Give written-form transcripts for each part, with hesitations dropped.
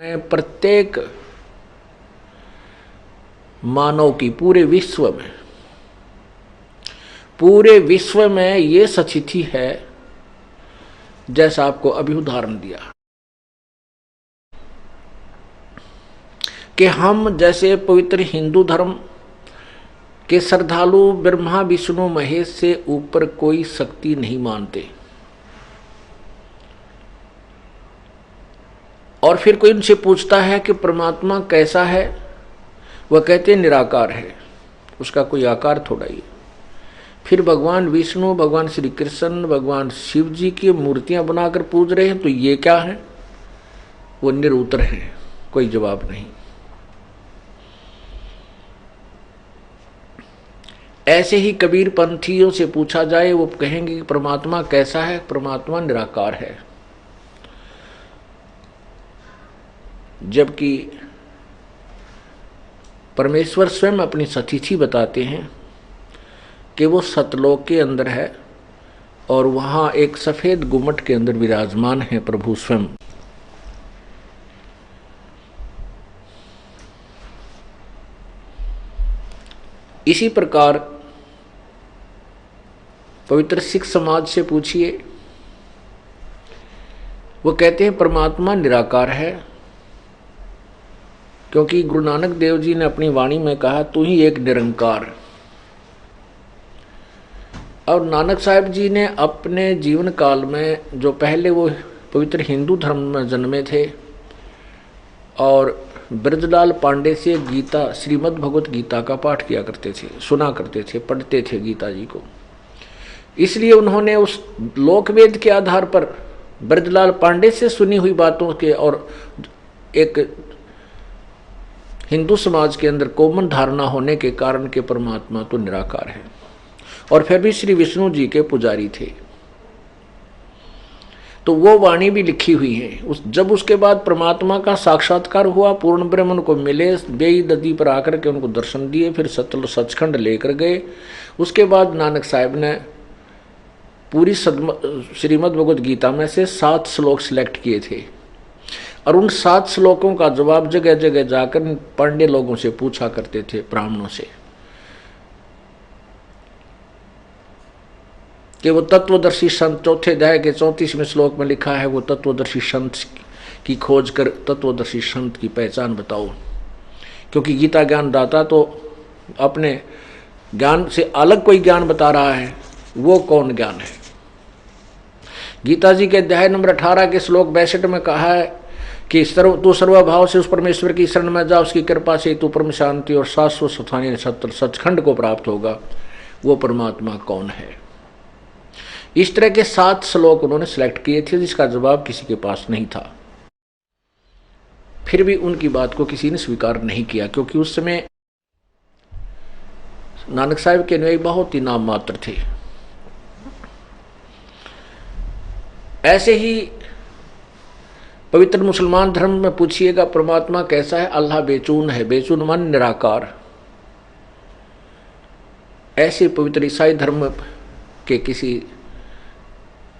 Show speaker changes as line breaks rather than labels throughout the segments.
में प्रत्येक मानव की पूरे विश्व में ये सचिथि है, जैसा आपको अभी उदाहरण दिया कि हम जैसे पवित्र हिंदू धर्म के श्रद्धालु ब्रह्मा विष्णु महेश से ऊपर कोई शक्ति नहीं मानते, और फिर कोई उनसे पूछता है कि परमात्मा कैसा है, वह कहते निराकार है, उसका कोई आकार थोड़ा ही। फिर भगवान विष्णु, भगवान श्री कृष्ण, भगवान शिव जी की मूर्तियां बनाकर पूज रहे हैं, तो ये क्या है? वो निरुत्तर हैं, कोई जवाब नहीं। ऐसे ही कबीर पंथियों से पूछा जाए, वो कहेंगे कि परमात्मा कैसा है? परमात्मा निराकार है। जबकि परमेश्वर स्वयं अपनी सतिथि बताते हैं कि वो सतलोक के अंदर है और वहां एक सफेद गुम्मट के अंदर विराजमान है प्रभु स्वयं। इसी प्रकार पवित्र सिख समाज से पूछिए, वो कहते हैं परमात्मा निराकार है, क्योंकि गुरु नानक देव जी ने अपनी वाणी में कहा तू ही एक निरंकार। और नानक साहब जी ने अपने जीवन काल में, जो पहले वो पवित्र हिंदू धर्म में जन्मे थे और ब्रजलाल पांडे से गीता, श्रीमद् भगवत गीता का पाठ किया करते थे, सुना करते थे, पढ़ते थे गीता जी को, इसलिए उन्होंने उस लोकवेद के आधार पर ब्रजलाल पांडे से सुनी हुई बातों के और एक हिंदू समाज के अंदर कॉमन धारणा होने के कारण के परमात्मा तो निराकार है, और फिर भी श्री विष्णु जी के पुजारी थे, तो वो वाणी भी लिखी हुई है। जब उसके बाद परमात्मा का साक्षात्कार हुआ, पूर्ण ब्रह्म उनको मिले, बेई नदी पर आकर के उनको दर्शन दिए, फिर सचखंड लेकर गए। उसके बाद नानक साहब ने पूरी श्रीमद् भगवत गीता में से 7 श्लोक सिलेक्ट किए थे, और उन 7 श्लोकों का जवाब जगह जगह जाकर पांडे लोगों से पूछा करते थे, ब्राह्मणों से, कि वो तत्वदर्शी संत, चौथे अध्याय के 34वें श्लोक में लिखा है, वो तत्वदर्शी संत की खोज कर तत्वदर्शी संत की पहचान बताओ। क्योंकि गीता ज्ञान दाता तो अपने ज्ञान से अलग कोई ज्ञान बता रहा है, वो कौन ज्ञान है? गीता जी के अध्याय नंबर 18 के श्लोक 62 में कहा है कि तू सर्वभाव से उस परमेश्वर की शरण में जा, उसकी कृपा से तू परम शांति और शाश्वत स्थानीय सचखंड को प्राप्त होगा। वो परमात्मा कौन है? इस तरह के 7 श्लोक उन्होंने सिलेक्ट किए थे, जिसका जवाब किसी के पास नहीं था। फिर भी उनकी बात को किसी ने स्वीकार नहीं किया, क्योंकि उस समय नानक साहब के अनुयायी बहुत ही नाम मात्र थे। ऐसे ही पवित्र मुसलमान धर्म में पूछिएगा परमात्मा कैसा है? अल्लाह बेचून है, बेचून मन निराकार। ऐसे पवित्र ईसाई धर्म के किसी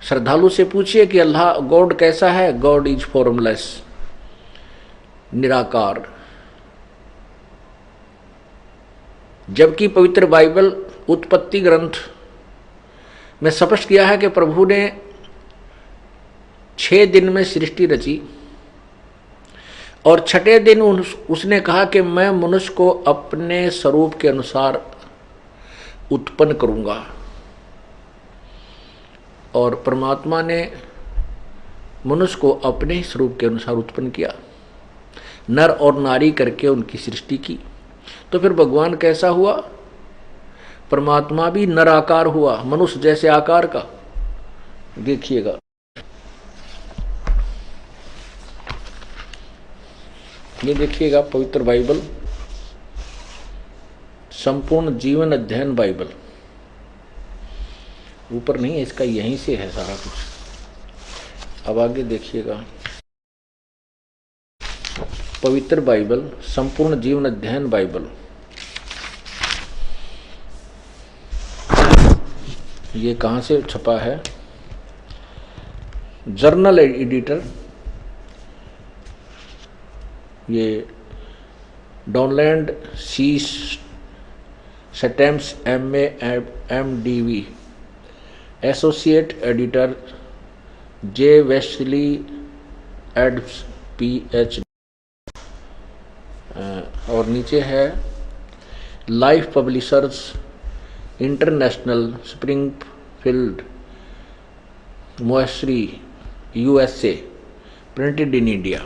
श्रद्धालु से पूछिए कि अल्लाह गॉड कैसा है? गॉड इज फॉर्मलेस, निराकार। जबकि पवित्र बाइबल उत्पत्ति ग्रंथ में स्पष्ट किया है कि प्रभु ने 6 दिन में सृष्टि रची, और 6ठे दिन उसने कहा कि मैं मनुष्य को अपने स्वरूप के अनुसार उत्पन्न करूंगा। और परमात्मा ने मनुष्य को अपने ही स्वरूप के अनुसार उत्पन्न किया, नर और नारी करके उनकी सृष्टि की। तो फिर भगवान कैसा हुआ? परमात्मा भी नराकार हुआ, मनुष्य जैसे आकार का। देखिएगा, ये देखिएगा पवित्र बाइबल, संपूर्ण जीवन अध्ययन बाइबल, ऊपर नहीं है इसका, यहीं से है सारा कुछ। अब आगे देखिएगा, पवित्र बाइबल, संपूर्ण जीवन अध्ययन बाइबल, ये कहाँ से छपा है? जर्नल एडिटर ये Donald C Stamps MA MDV, associate editor J Wesley Adams PhD, और नीचे है Life Publishers International Springfield Missouri USA, printed in India.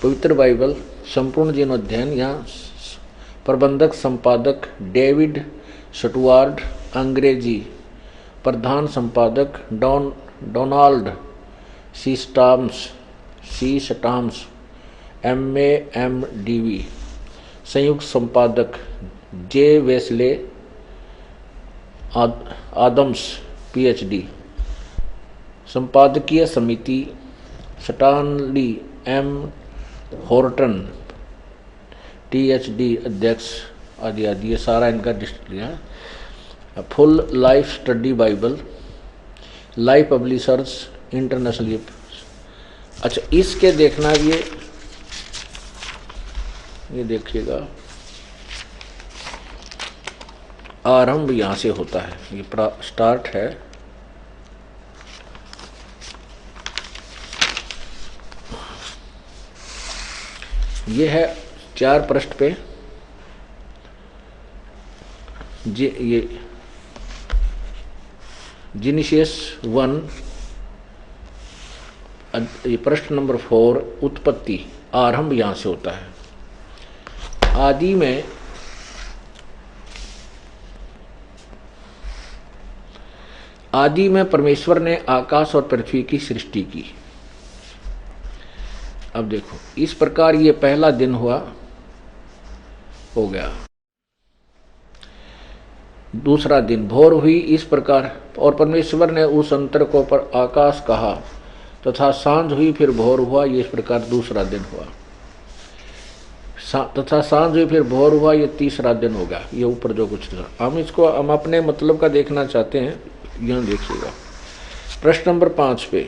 पवित्र बाइबल संपूर्ण जीवनोध्ययन, यहाँ प्रबंधक संपादक डेविड स्टुअर्ट, अंग्रेजी प्रधान संपादक Donald C Stams MA MDV, संयुक्त संपादक जे वेस्ले आदम्स PhD, संपादकीय समिति स्टानली M हॉर्टन THD अध्यक्ष आदि आदि, ये सारा इनका लिस्ट लिया। Full life study Bible, life Publishers international. अच्छा, इसके देखना ये देखिएगा, आरंभ यहाँ से होता है, ये स्टार्ट है। ये है 4 पृष्ठ पे, ये जेनेसिस 1, ये पृष्ठ नंबर 4, उत्पत्ति, आरंभ यहाँ से होता है। आदि में परमेश्वर ने आकाश और पृथ्वी की सृष्टि की। अब देखो, इस प्रकार ये पहला दिन हो गया। दूसरा दिन, भोर हुई इस प्रकार, और परमेश्वर ने उस अंतर को पर आकाश कहा, तथा सांझ हुई फिर भोर हुआ, ये इस प्रकार दूसरा दिन हुआ। तथा सांझ हुई फिर भोर हुआ, ये तीसरा दिन होगा। ये ऊपर जो कुछ था, हम अपने मतलब का देखना चाहते हैं, यहाँ देखिएगा प्रश्न नंबर 5 पे।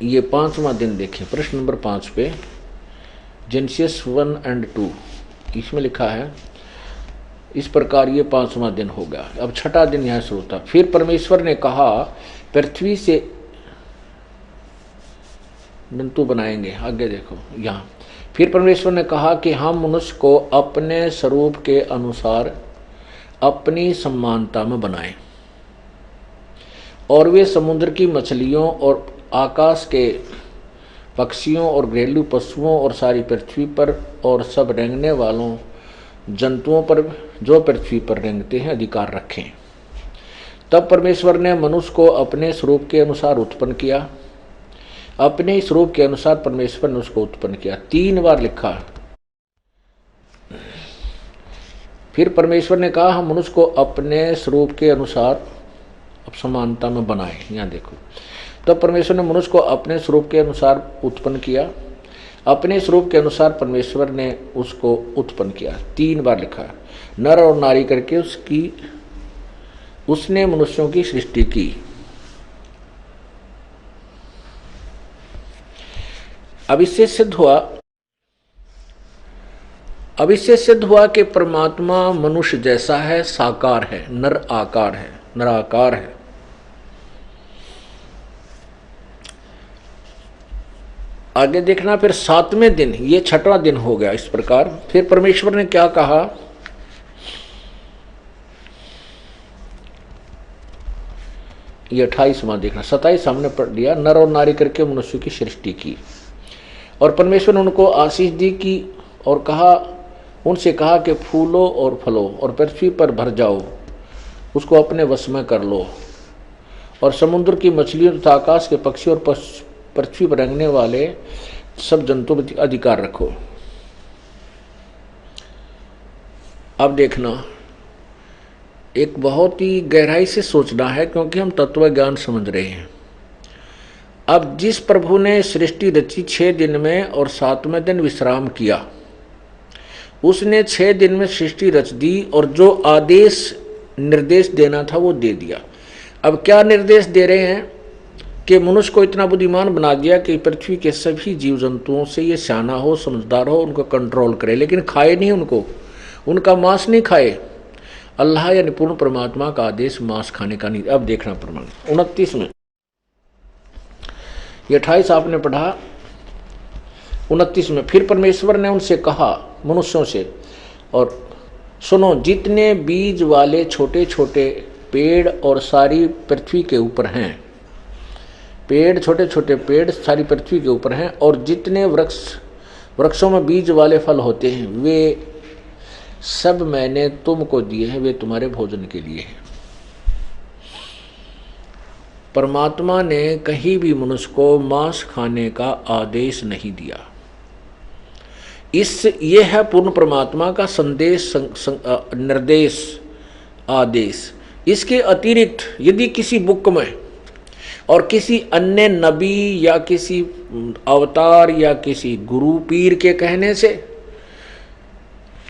ये 5वां दिन देखें, प्रश्न नंबर 5 पे, जेनेसिस 1 और 2, इसमें लिखा है इस प्रकार ये 5वां दिन होगा। अब 6ठा दिन यहाँ शुरू होता। फिर परमेश्वर ने कहा, पृथ्वी से जंतु बनाएंगे। आगे देखो यहाँ, फिर परमेश्वर ने कहा कि हम मनुष्य को अपने स्वरूप के अनुसार अपनी समानता में बनाएं, और वे समुद्र की मछलियों और आकाश के पक्षियों और घरेलू पशुओं और सारी पृथ्वी पर और सब रेंगने वालों जंतुओं पर जो पृथ्वी पर रेंगते हैं अधिकार रखें। तब परमेश्वर ने मनुष्य को अपने स्वरूप के अनुसार उत्पन्न किया। अपने स्वरूप के अनुसार परमेश्वर ने उसको उत्पन्न किया। 3 बार लिखा। फिर परमेश्वर ने कहा, हम मनुष्य को अपने स्वरूप के अनुसार अब समानता में बनाए। यहाँ देखो, तब परमेश्वर ने मनुष्य को अपने स्वरूप के अनुसार उत्पन्न किया। अपने स्वरूप के अनुसार परमेश्वर ने उसको उत्पन्न किया। 3 बार लिखा। नर और नारी करके उसने मनुष्यों की सृष्टि की। अब इससे सिद्ध हुआ कि परमात्मा मनुष्य जैसा है, साकार है, नराकार है। आगे देखना, फिर 7वें दिन, ये 6वां दिन हो गया। इस प्रकार फिर परमेश्वर ने क्या कहा, ये 28वां देखना, 27 सामने पढ़ दिया। नर और नारी करके मनुष्य की सृष्टि की, और परमेश्वर ने उनको आशीष दी की और उनसे कहा कि फूलो और फलो और पृथ्वी पर भर जाओ, उसको अपने वश में कर लो, और समुद्र की मछलियों तथा आकाश के पक्षी और पृथ्वी पर रेंगने वाले सब जंतु पर अधिकार रखो। अब देखना, एक बहुत ही गहराई से सोचना है, क्योंकि हम तत्व ज्ञान समझ रहे हैं। अब जिस प्रभु ने सृष्टि रची 6 दिन में और 7वें दिन विश्राम किया, उसने 6 दिन में सृष्टि रच दी और जो आदेश निर्देश देना था वो दे दिया। अब क्या निर्देश दे रहे हैं कि मनुष्य को इतना बुद्धिमान बना दिया कि पृथ्वी के सभी जीव जंतुओं से ये सियाना हो, समझदार हो, उनको कंट्रोल करे, लेकिन खाए नहीं उनको, उनका मांस नहीं खाए। अल्लाह या निपुण परमात्मा का आदेश मांस खाने का नहीं। अब देखना प्रमाण 29 में, ये 28 आपने पढ़ा। 29 में फिर परमेश्वर ने उनसे कहा, मनुष्यों से, और सुनो, जितने बीज वाले छोटे छोटे पेड़ और सारी पृथ्वी के ऊपर हैं, पेड़, छोटे छोटे पेड़ सारी पृथ्वी के ऊपर हैं, और जितने वृक्षों में बीज वाले फल होते हैं, वे सब मैंने तुमको दिए हैं, वे तुम्हारे भोजन के लिए हैं। परमात्मा ने कहीं भी मनुष्य को मांस खाने का आदेश नहीं दिया। ये है पूर्ण परमात्मा का संदेश, निर्देश, आदेश। इसके अतिरिक्त यदि किसी बुक में और किसी अन्य नबी या किसी अवतार या किसी गुरु पीर के कहने से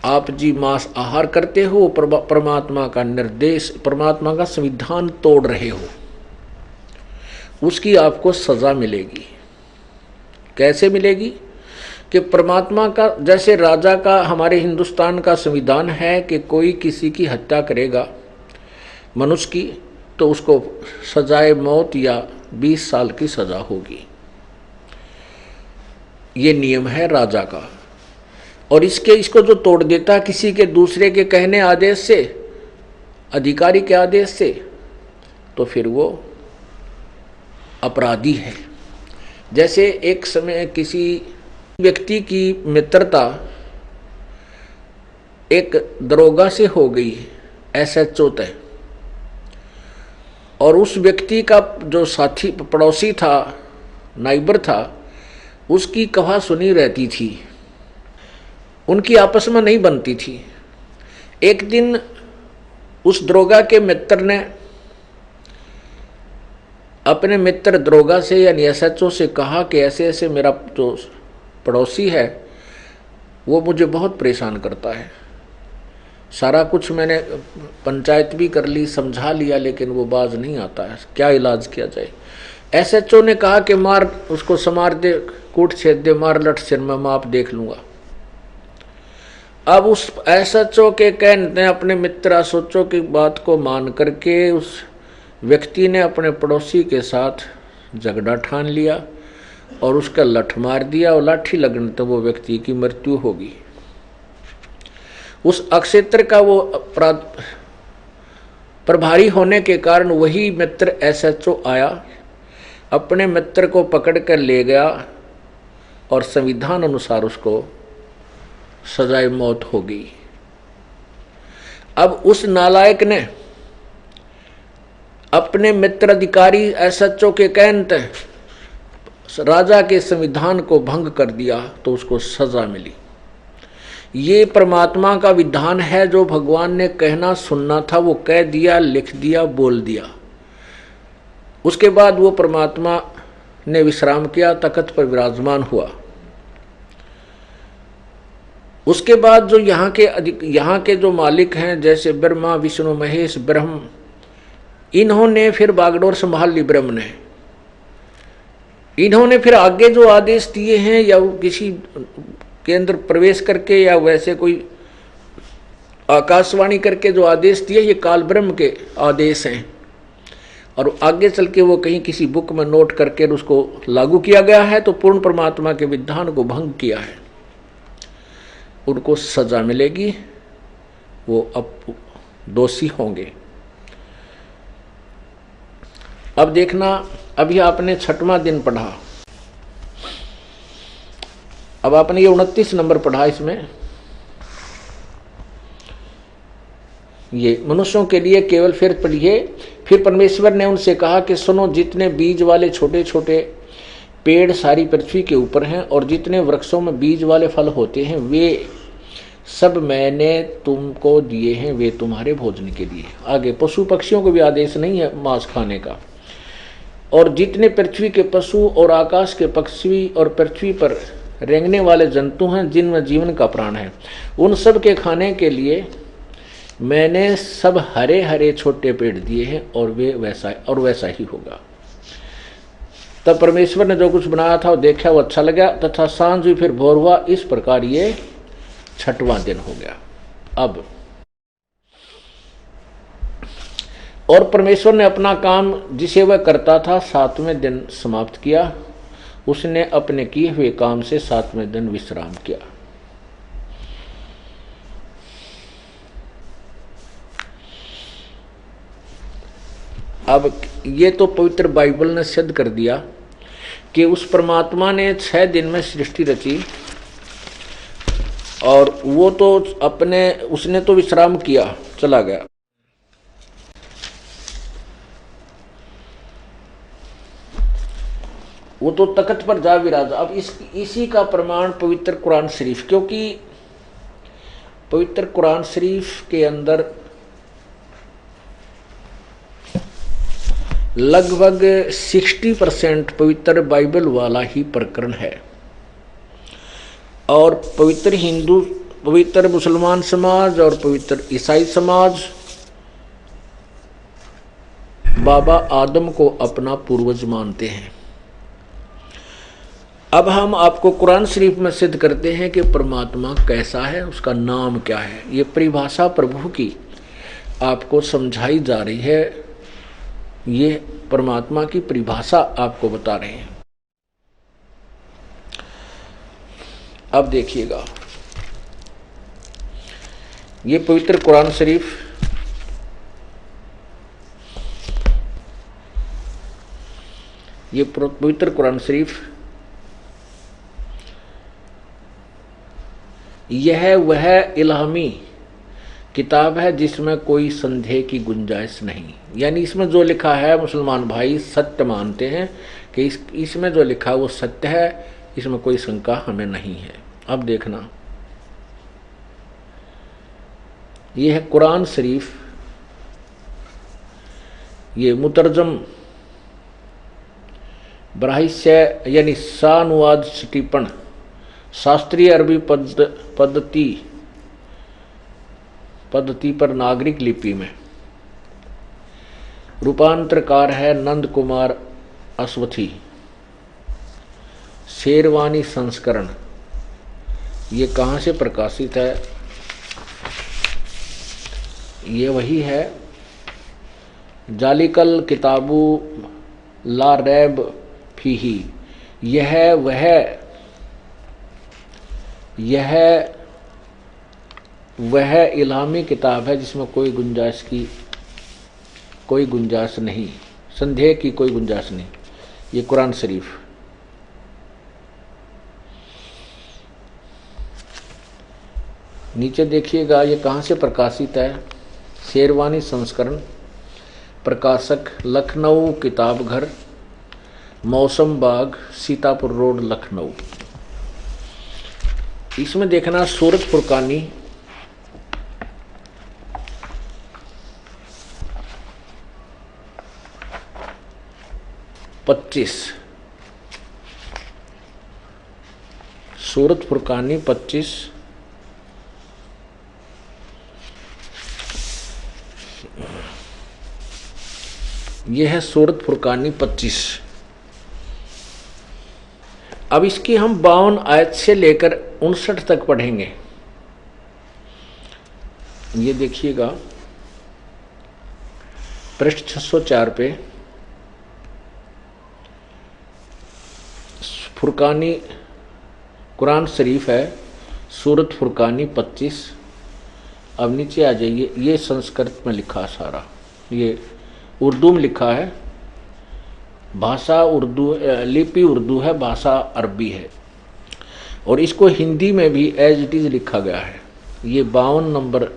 आप जी मांस आहार करते हो, परमात्मा का निर्देश, परमात्मा का संविधान तोड़ रहे हो, उसकी आपको सजा मिलेगी। कैसे मिलेगी? कि परमात्मा का, जैसे राजा का, हमारे हिंदुस्तान का संविधान है कि कोई किसी की हत्या करेगा मनुष्य की, तो उसको सजाए मौत या 20 साल की सजा होगी। ये नियम है राजा का। और इसको जो तोड़ देता किसी के दूसरे के कहने आदेश से, अधिकारी के आदेश से, तो फिर वो अपराधी है। जैसे एक समय किसी व्यक्ति की मित्रता एक दरोगा से हो गई, SHO तय, और उस व्यक्ति का जो साथी पड़ोसी था, नाइबर था, उसकी कहा सुनी रहती थी, उनकी आपस में नहीं बनती थी। एक दिन उस दरोगा के मित्र ने अपने मित्र दरोगा से यानी SHO से कहा कि ऐसे ऐसे मेरा जो पड़ोसी है वो मुझे बहुत परेशान करता है, सारा कुछ मैंने पंचायत भी कर ली, समझा लिया, लेकिन वो बाज नहीं आता है, क्या इलाज किया जाए? SHO ने कहा कि मार उसको, समार दे, कूट छेद दे, मार लट सिर में, मैं आप देख लूंगा। अब उस SHO के कहने अपने मित्र SHO की बात को मान करके उस व्यक्ति ने अपने पड़ोसी के साथ झगड़ा ठान लिया और उसका लठ मार दिया, और लाठी लगने तो वो व्यक्ति की मृत्यु होगी। उस अक्षेत्र का वो अपराध प्रभारी होने के कारण वही मित्र SHO आया, अपने मित्र को पकड़ कर ले गया और संविधान अनुसार उसको सजाए मौत हो गई। अब उस नालायक ने अपने मित्र अधिकारी SHO के कहने राजा के संविधान को भंग कर दिया, तो उसको सजा मिली। ये परमात्मा का विधान है, जो भगवान ने कहना सुनना था वो कह दिया, लिख दिया, बोल दिया। उसके बाद वो परमात्मा ने विश्राम किया, तख्त पर विराजमान हुआ। उसके बाद जो यहाँ के जो मालिक हैं, जैसे ब्रह्मा, विष्णु, महेश, ब्रह्म, इन्होंने फिर बागडोर संभाल ली। ब्रह्म ने, इन्होंने फिर आगे जो आदेश दिए हैं, या किसी के अंदर प्रवेश करके या वैसे कोई आकाशवाणी करके जो आदेश दिए, ये काल ब्रह्म के आदेश हैं, और आगे चल के वो कहीं किसी बुक में नोट करके उसको लागू किया गया है, तो पूर्ण परमात्मा के विधान को भंग किया है, उनको सजा मिलेगी, वो अब दोषी होंगे। अब देखना, अभी आपने 6वां दिन पढ़ा, अब आपने ये 29 नंबर पढ़ा। इसमें ये मनुष्यों के लिए केवल फिर पढ़िए। फिर परमेश्वर ने उनसे कहा कि सुनो, जितने बीज वाले छोटे छोटे पेड़ सारी पृथ्वी के ऊपर हैं और जितने वृक्षों में बीज वाले फल होते हैं, वे सब मैंने तुमको दिए हैं, वे तुम्हारे भोजन के लिए। आगे पशु पक्षियों को भी आदेश नहीं है मांस खाने का। और जितने पृथ्वी के पशु और आकाश के पक्षी और पृथ्वी पर रेंगने वाले जंतु हैं जिनमें जीवन का प्राण है, उन सब के खाने के लिए मैंने सब हरे हरे छोटे पेड़ दिए हैं और वैसा ही होगा। तब परमेश्वर ने जो कुछ बनाया था वो देखा, वो अच्छा लगा, तथा सांझ हुई फिर भोर हुआ। इस प्रकार ये 6वां दिन हो गया। अब और परमेश्वर ने अपना काम जिसे वह करता था 7वें दिन समाप्त किया। उसने अपने किए हुए काम से 7वें दिन विश्राम किया। अब ये तो पवित्र बाइबल ने सिद्ध कर दिया कि उस परमात्मा ने 6 दिन में सृष्टि रची और वो तो उसने तो विश्राम किया, चला गया। वो तो तख्त पर जा विराजा। अब इसी का प्रमाण पवित्र कुरान शरीफ, क्योंकि पवित्र कुरान शरीफ के अंदर लगभग 60% पवित्र बाइबल वाला ही प्रकरण है। और पवित्र मुसलमान समाज और पवित्र ईसाई समाज बाबा आदम को अपना पूर्वज मानते हैं। अब हम आपको कुरान शरीफ में सिद्ध करते हैं कि परमात्मा कैसा है, उसका नाम क्या है। ये परिभाषा प्रभु की आपको समझाई जा रही है। ये परमात्मा की परिभाषा आपको बता रहे हैं। अब देखिएगा, ये पवित्र कुरान शरीफ पवित्र कुरान शरीफ यह वह इल्हामी किताब है जिसमें कोई संदेह की गुंजाइश नहीं। यानी इसमें जो लिखा है मुसलमान भाई सत्य मानते हैं कि इसमें जो लिखा है वो सत्य है, इसमें कोई शंका हमें नहीं है। अब देखना, ये है कुरान शरीफ, ये मुतरजम बराहिस्य यानी सानुवाद टिप्पण शास्त्रीय अरबी पद्धति पर नागरिक लिपि में रूपांतरकार है नंद कुमार अश्वथी। शेरवानी संस्करण, ये कहाँ से प्रकाशित है? ये वही है जालिकल किताबु ला रैब फीही। यह वह इल्हामी किताब है जिसमें कोई गुंजाइश नहीं, संदेह की कोई गुंजाइश नहीं। ये कुरान शरीफ नीचे देखिएगा, ये कहाँ से प्रकाशित है? शेरवानी संस्करण, प्रकाशक लखनऊ किताब घर, मौसम बाग, सीतापुर रोड, लखनऊ। इसमें देखना सूरत फुरकानी 25, सूरत फुरकानी 25, यह है सूरत फुरकानी 25। अब इसकी हम 52 आयत से लेकर 59 तक पढ़ेंगे। ये देखिएगा पृष्ठ 604 पे फुरकानी कुरान शरीफ है, सूरत फुरकानी 25। अब नीचे आ जाइए, ये संस्कृत में लिखा सारा, ये उर्दू में लिखा है, भाषा उर्दू, लिपि उर्दू है, भाषा अरबी है, और इसको हिंदी में भी एज इट इज लिखा गया है। ये 52 नंबर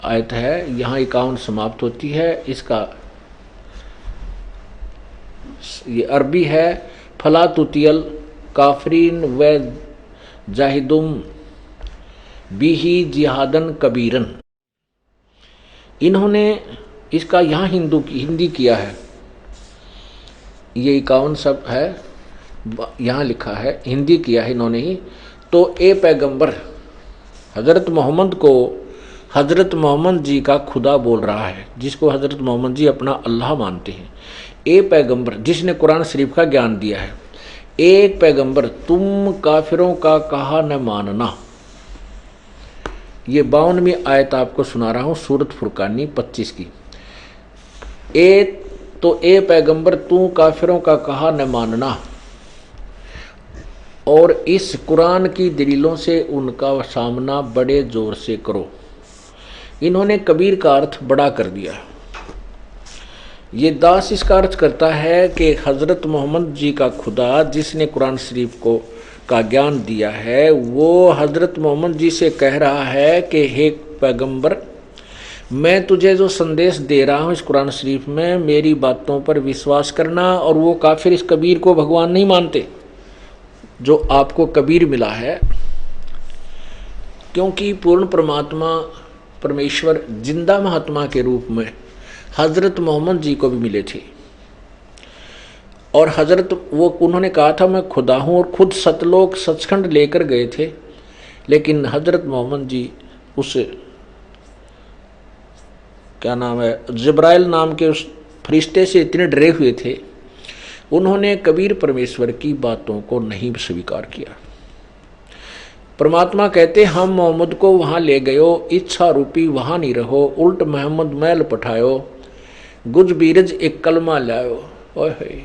आयत है, यहाँ 51 समाप्त होती है। इसका ये अरबी है, फला तुतियल काफरीन व जाहिदुम बिही जिहादन कबीरन। इन्होंने इसका यहाँ हिंदी किया है, ये 51 शब्द है, यहाँ लिखा है, हिंदी किया है इन्होंने ही। तो ए पैगंबर हज़रत मोहम्मद को हज़रत मोहम्मद जी का खुदा बोल रहा है, जिसको हज़रत मोहम्मद जी अपना अल्लाह मानते हैं। ए पैगंबर जिसने कुरान शरीफ का ज्ञान दिया है, एक पैगंबर तुम काफिरों का कहा न मानना। ये 52वीं आयत आपको सुना रहा हूँ सूरत फुरकानी 25 की। ए पैगंबर तू काफिरों का कहा न मानना और इस कुरान की दलीलों से उनका सामना बड़े जोर से करो। इन्होंने कबीर का अर्थ बड़ा कर दिया। ये दास इसका अर्थ करता है कि हज़रत मोहम्मद जी का खुदा जिसने कुरान शरीफ को का ज्ञान दिया है, वो हज़रत मोहम्मद जी से कह रहा है कि हे पैगंबर, मैं तुझे जो संदेश दे रहा हूँ इस कुरान शरीफ में, मेरी बातों पर विश्वास करना। और वो काफिर इस कबीर को भगवान नहीं मानते जो आपको कबीर मिला है, क्योंकि पूर्ण परमात्मा परमेश्वर जिंदा महात्मा के रूप में हज़रत मोहम्मद जी को भी मिले थे। और हज़रत वो उन्होंने कहा था मैं खुदा हूँ, और खुद सतलोक सचखंड लेकर गए थे। लेकिन हज़रत मोहम्मद जी उस क्या नाम है जिब्राइल नाम के उस फरिश्ते से इतने डरे हुए थे, उन्होंने कबीर परमेश्वर की बातों को नहीं स्वीकार किया। परमात्मा कहते हम मोहम्मद को वहाँ ले गयो, इच्छा रूपी वहाँ नहीं रहो, उल्ट मोहम्मद मैल पठायो, गुज बीरज एक कलमा लायो। ओए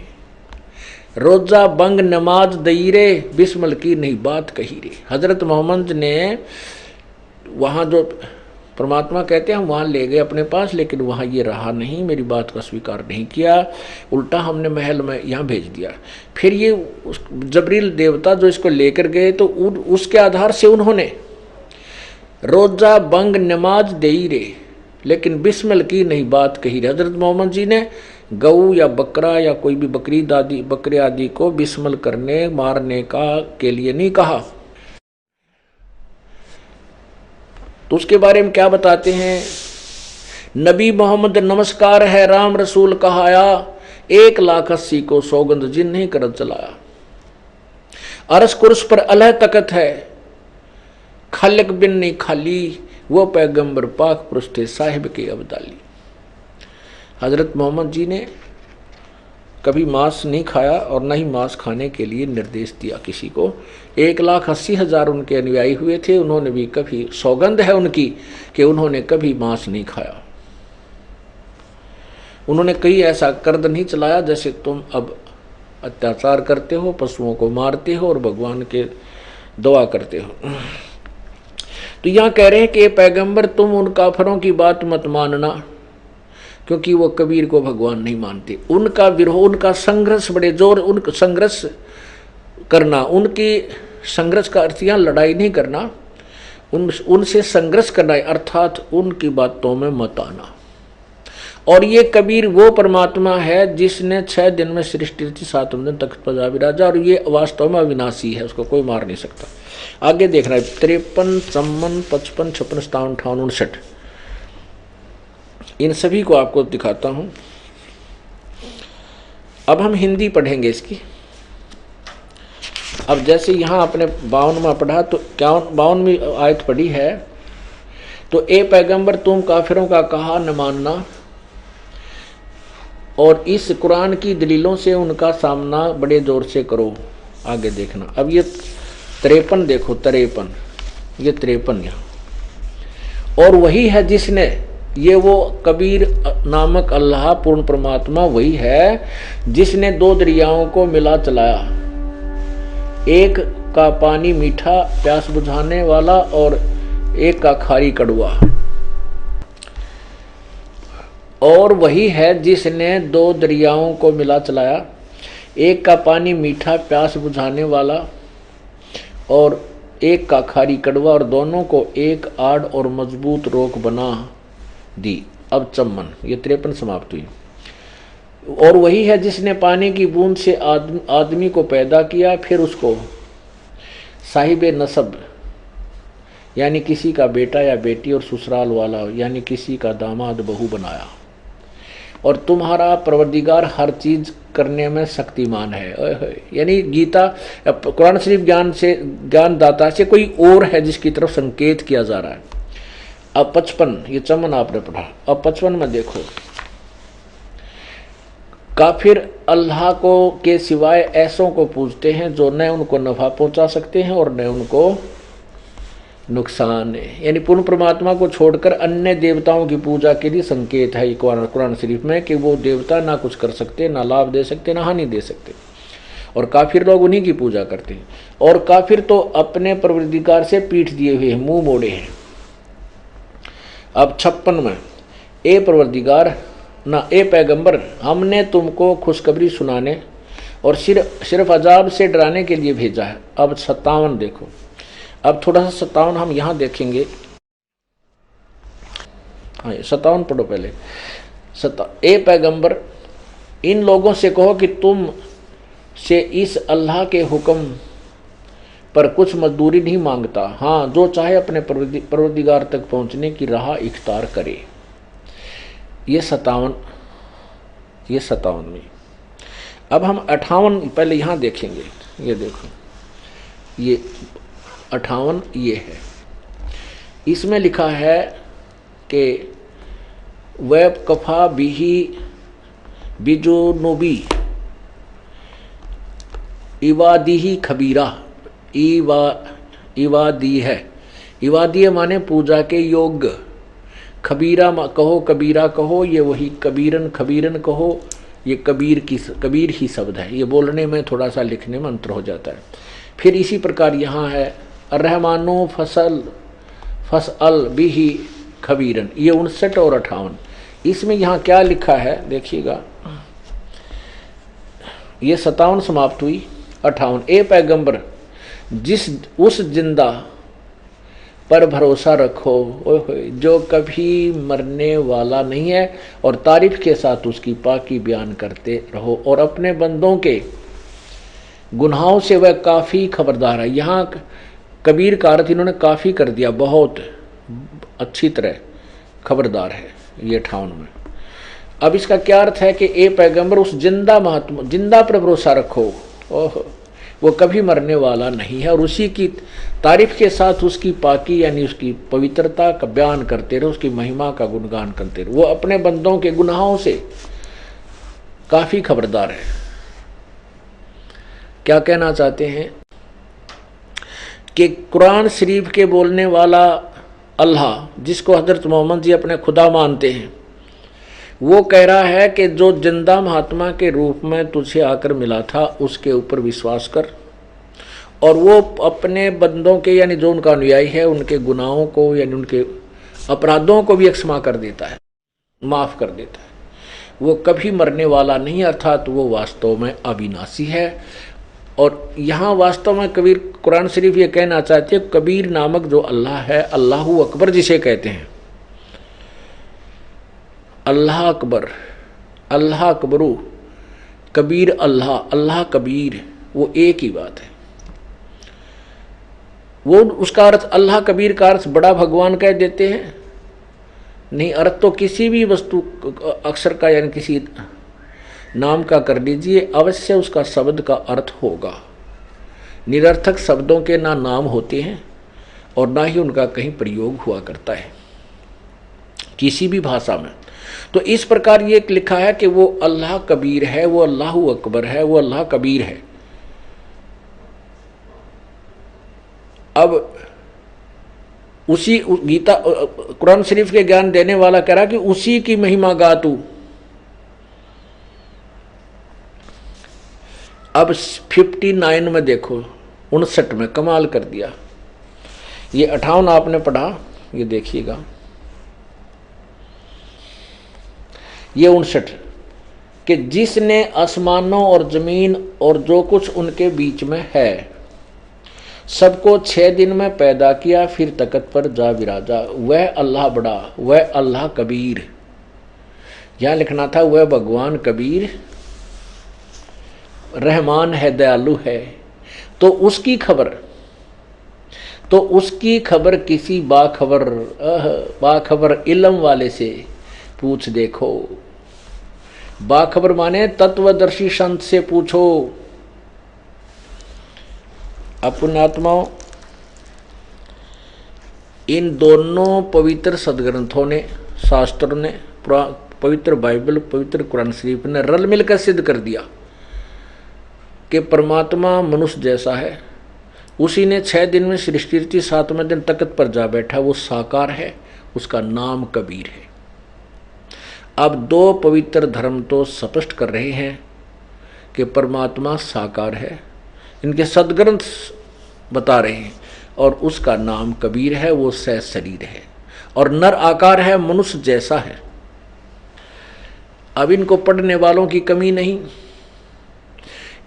रोजा बंग नमाज दई रे, बिस्मिल की नहीं बात कही रे। हज़रत मोहम्मद ने वहाँ जो परमात्मा कहते हैं हम वहाँ ले गए अपने पास, लेकिन वहाँ ये रहा नहीं, मेरी बात का स्वीकार नहीं किया, उल्टा हमने महल में यहाँ भेज दिया। फिर ये जबरील देवता जो इसको लेकर गए, तो उसके आधार से उन्होंने रोजा बंग नमाज दई रे, लेकिन बिस्मिल की नहीं बात कही रे। हज़रत मोहम्मद जी ने गऊ या बकरा या कोई भी बकरे आदि को बिस्मिल करने मारने के लिए नहीं कहा। तो उसके बारे में क्या बताते हैं, नबी मोहम्मद नमस्कार है राम रसूल कहाया, 1,80,000 को सौगंध जिन नहीं करत चलाया। अरस कुर्स पर अलह तकत है, खलक बिन नहीं खाली, वो पैगंबर पाक पुरुष साहिब के अब्दाली। हज़रत मोहम्मद जी ने कभी मांस नहीं खाया और न ही मांस खाने के लिए निर्देश दिया किसी को। 1,80,000 उनके अनुयायी हुए थे, उन्होंने भी कभी, सौगंध है उनकी कि उन्होंने कभी मांस नहीं खाया। उन्होंने कहीं ऐसा कर्द नहीं चलाया जैसे तुम अब अत्याचार करते हो, पशुओं को मारते हो और भगवान के दुआ करते हो। तो यहाँ कह रहे हैं कि पैगंबर तुम उन काफरों की बात मत मानना, क्योंकि वो कबीर को भगवान नहीं मानते। उनका विरोह, उनका संघर्ष बड़े जोर, उनका संघर्ष करना, उनकी संघर्ष का अर्थ यहाँ लड़ाई नहीं करना, उनसे संघर्ष करना, अर्थात उनकी बातों में मत आना। और ये कबीर वो परमात्मा है जिसने 6 दिन में सृष्टि रची, 7वें दिन तख्त पर जा विराजा, और ये वास्तव में अविनाशी है, उसको कोई मार नहीं सकता। आगे देखना है 53, 54, 55, 56, 57, 58, 59, इन सभी को आपको दिखाता हूं। अब हम हिंदी पढ़ेंगे इसकी। अब जैसे यहां आपने 52वां पढ़ा, तो 52वीं आयत पढ़ी है, तो ए पैगंबर तुम काफिरों का कहा न मानना और इस कुरान की दलीलों से उनका सामना बड़े जोर से करो। आगे देखना, अब ये 53 देखो, 53, ये 53 यहाँ। और वही है जिसने, ये वो कबीर नामक अल्लाह पूर्ण परमात्मा वही है जिसने 2 दरियाओं को मिला चलाया, एक का पानी मीठा प्यास बुझाने वाला और एक का खारी कड़वा। और वही है जिसने 2 दरियाओं को मिला चलाया, एक का पानी मीठा प्यास बुझाने वाला और एक का खारी कड़वा, और दोनों को एक आड़ और मजबूत रोक बना दी। अब चम्मन, ये 53 समाप्त हुई। और वही है जिसने पानी की बूंद से आदमी को पैदा किया, फिर उसको साहिब नसब यानी किसी का बेटा या बेटी और ससुराल वाला यानी किसी का दामाद बहू बनाया। और तुम्हारा परवरदिगार हर चीज करने में शक्तिमान है। यानी गीता कुरान शरीफ ज्ञानदाता से कोई और है जिसकी तरफ संकेत किया जा रहा है। अब 55 ये चमन आपने पढ़ा। अब 55 में देखो, काफिर अल्लाह को के सिवाय ऐसों को पूजते हैं जो न उनको नफा पहुंचा सकते हैं और न उनको नुकसान है। यानी पूर्ण परमात्मा को छोड़कर अन्य देवताओं की पूजा के लिए संकेत है कुरान शरीफ में कि वो देवता ना कुछ कर सकते, ना लाभ दे सकते, ना हानि दे सकते, और काफिर लोग उन्हीं की पूजा करते हैं। और काफिर तो अपने परवरदिगार से पीठ दिए हुए हैं, मुंह मोड़े हैं। अब 56 में, ए परवरदिगार ना ए पैगंबर, हमने तुमको खुशखबरी सुनाने और सिर्फ अजाब से डराने के लिए भेजा है। अब 57 देखो। अब थोड़ा सा 57 हम यहाँ देखेंगे। हाँ 57 पढ़ो पहले। ए पैगंबर, इन लोगों से कहो कि तुम से इस अल्लाह के हुक्म पर कुछ मजदूरी नहीं मांगता। हाँ, जो चाहे अपने परवरदिगार तक पहुँचने की राह इख्तियार करे। ये 57 में। अब हम 58 पहले यहाँ देखेंगे। ये देखो, ये 58 ये है। इसमें लिखा है कि वेब कफा बिही बिजुनुबी इवादी खबीरा। इवादी है, इवादी माने पूजा के योग्य। खबीरा कहो, कबीरा कहो, ये वही कबीरन खबीरन कहो, ये कबीर ही शब्द है। ये बोलने में थोड़ा सा लिखने में अंतर हो जाता है। फिर इसी प्रकार यहाँ है रहमानो फसल बिही खबीरन, ये 59 और 58। इसमें यहाँ क्या लिखा है देखिएगा। ये 57 समाप्त हुई। 58, ए पैगंबर, उस जिंदा पर भरोसा रखो जो कभी मरने वाला नहीं है, और तारीफ के साथ उसकी पाकी बयान करते रहो, और अपने बंदों के गुनाहों से वह काफ़ी खबरदार है। यहाँ कबीर का अर्थ इन्होंने काफ़ी कर दिया, बहुत अच्छी तरह खबरदार है ये 58 में। अब इसका क्या अर्थ है कि ए पैगंबर, उस जिंदा महात्मा, जिंदा पर भरोसा रखो, ओह वो कभी मरने वाला नहीं है, और उसी की तारीफ के साथ उसकी पाकी यानी उसकी पवित्रता का बयान करते रहो, उसकी महिमा का गुणगान करते रहो। वो अपने बंदों के गुनाहों से काफ़ी खबरदार है। क्या कहना चाहते हैं कि कुरान शरीफ के बोलने वाला अल्लाह, जिसको हजरत मोहम्मद जी अपने खुदा मानते हैं, वो कह रहा है कि जो जिंदा महात्मा के रूप में तुझे आकर मिला था उसके ऊपर विश्वास कर, और वो अपने बंदों के यानी जो उनका अनुयायी है उनके गुनाहों को यानी उनके अपराधों को भी क्षमा कर देता है, माफ़ कर देता है। वो कभी मरने वाला नहीं, अर्थात वो वास्तव में अविनाशी है। और यहाँ वास्तव में कबीर कुरान शरीफ ये कहना चाहते हैं, कबीर नामक जो अल्लाह है, अल्लाहु अकबर जिसे कहते हैं, अल्लाह अकबर, अल्लाह अकबरू, कबीर अल्लाह, अल्लाह कबीर, वो एक ही बात है। वो उसका अर्थ अल्लाह कबीर का अर्थ बड़ा भगवान कह देते हैं नहीं, अर्थ तो किसी भी वस्तु अक्षर का यानी किसी नाम का कर लीजिए, अवश्य उसका शब्द का अर्थ होगा। निरर्थक शब्दों के ना नाम होते हैं और ना ही उनका कहीं प्रयोग हुआ करता है किसी भी भाषा में। तो इस प्रकार ये लिखा है कि वो अल्लाह कबीर है, वो अल्लाहु अकबर है, वो अल्लाह कबीर है। अब उसी गीता कुरान शरीफ के ज्ञान देने वाला कह रहा कि उसी की महिमा गा तू। अब 59 में देखो, 59 में कमाल कर दिया। ये 58 आपने पढ़ा, ये देखिएगा, ये 59 कि जिसने आसमानों और जमीन और जो कुछ उनके बीच में है सबको 6 दिन में पैदा किया, फिर तख्त पर जा विराजा, वह अल्लाह बड़ा, वह अल्लाह कबीर। यह लिखना था वह भगवान कबीर रहमान है, दयालु है। तो उसकी खबर किसी बाखबर इल्म वाले से पूछ देखो। बाखबर माने तत्वदर्शी संत से पूछो। पुण्यात्माओं, इन दोनों पवित्र सदग्रंथों ने, शास्त्रों ने, पवित्र बाइबल, पवित्र कुरान शरीफ ने रल मिलकर सिद्ध कर दिया कि परमात्मा मनुष्य जैसा है। उसी ने 6 दिन में सृष्टि रची, 7वें दिन तख्त पर जा बैठा, वो साकार है, उसका नाम कबीर है। अब 2 पवित्र धर्म तो स्पष्ट कर रहे हैं कि परमात्मा साकार है, इनके सदग्रंथ बता रहे हैं, और उसका नाम कबीर है, वो सशरीर है और नर आकार है, मनुष्य जैसा है। अब इनको पढ़ने वालों की कमी नहीं,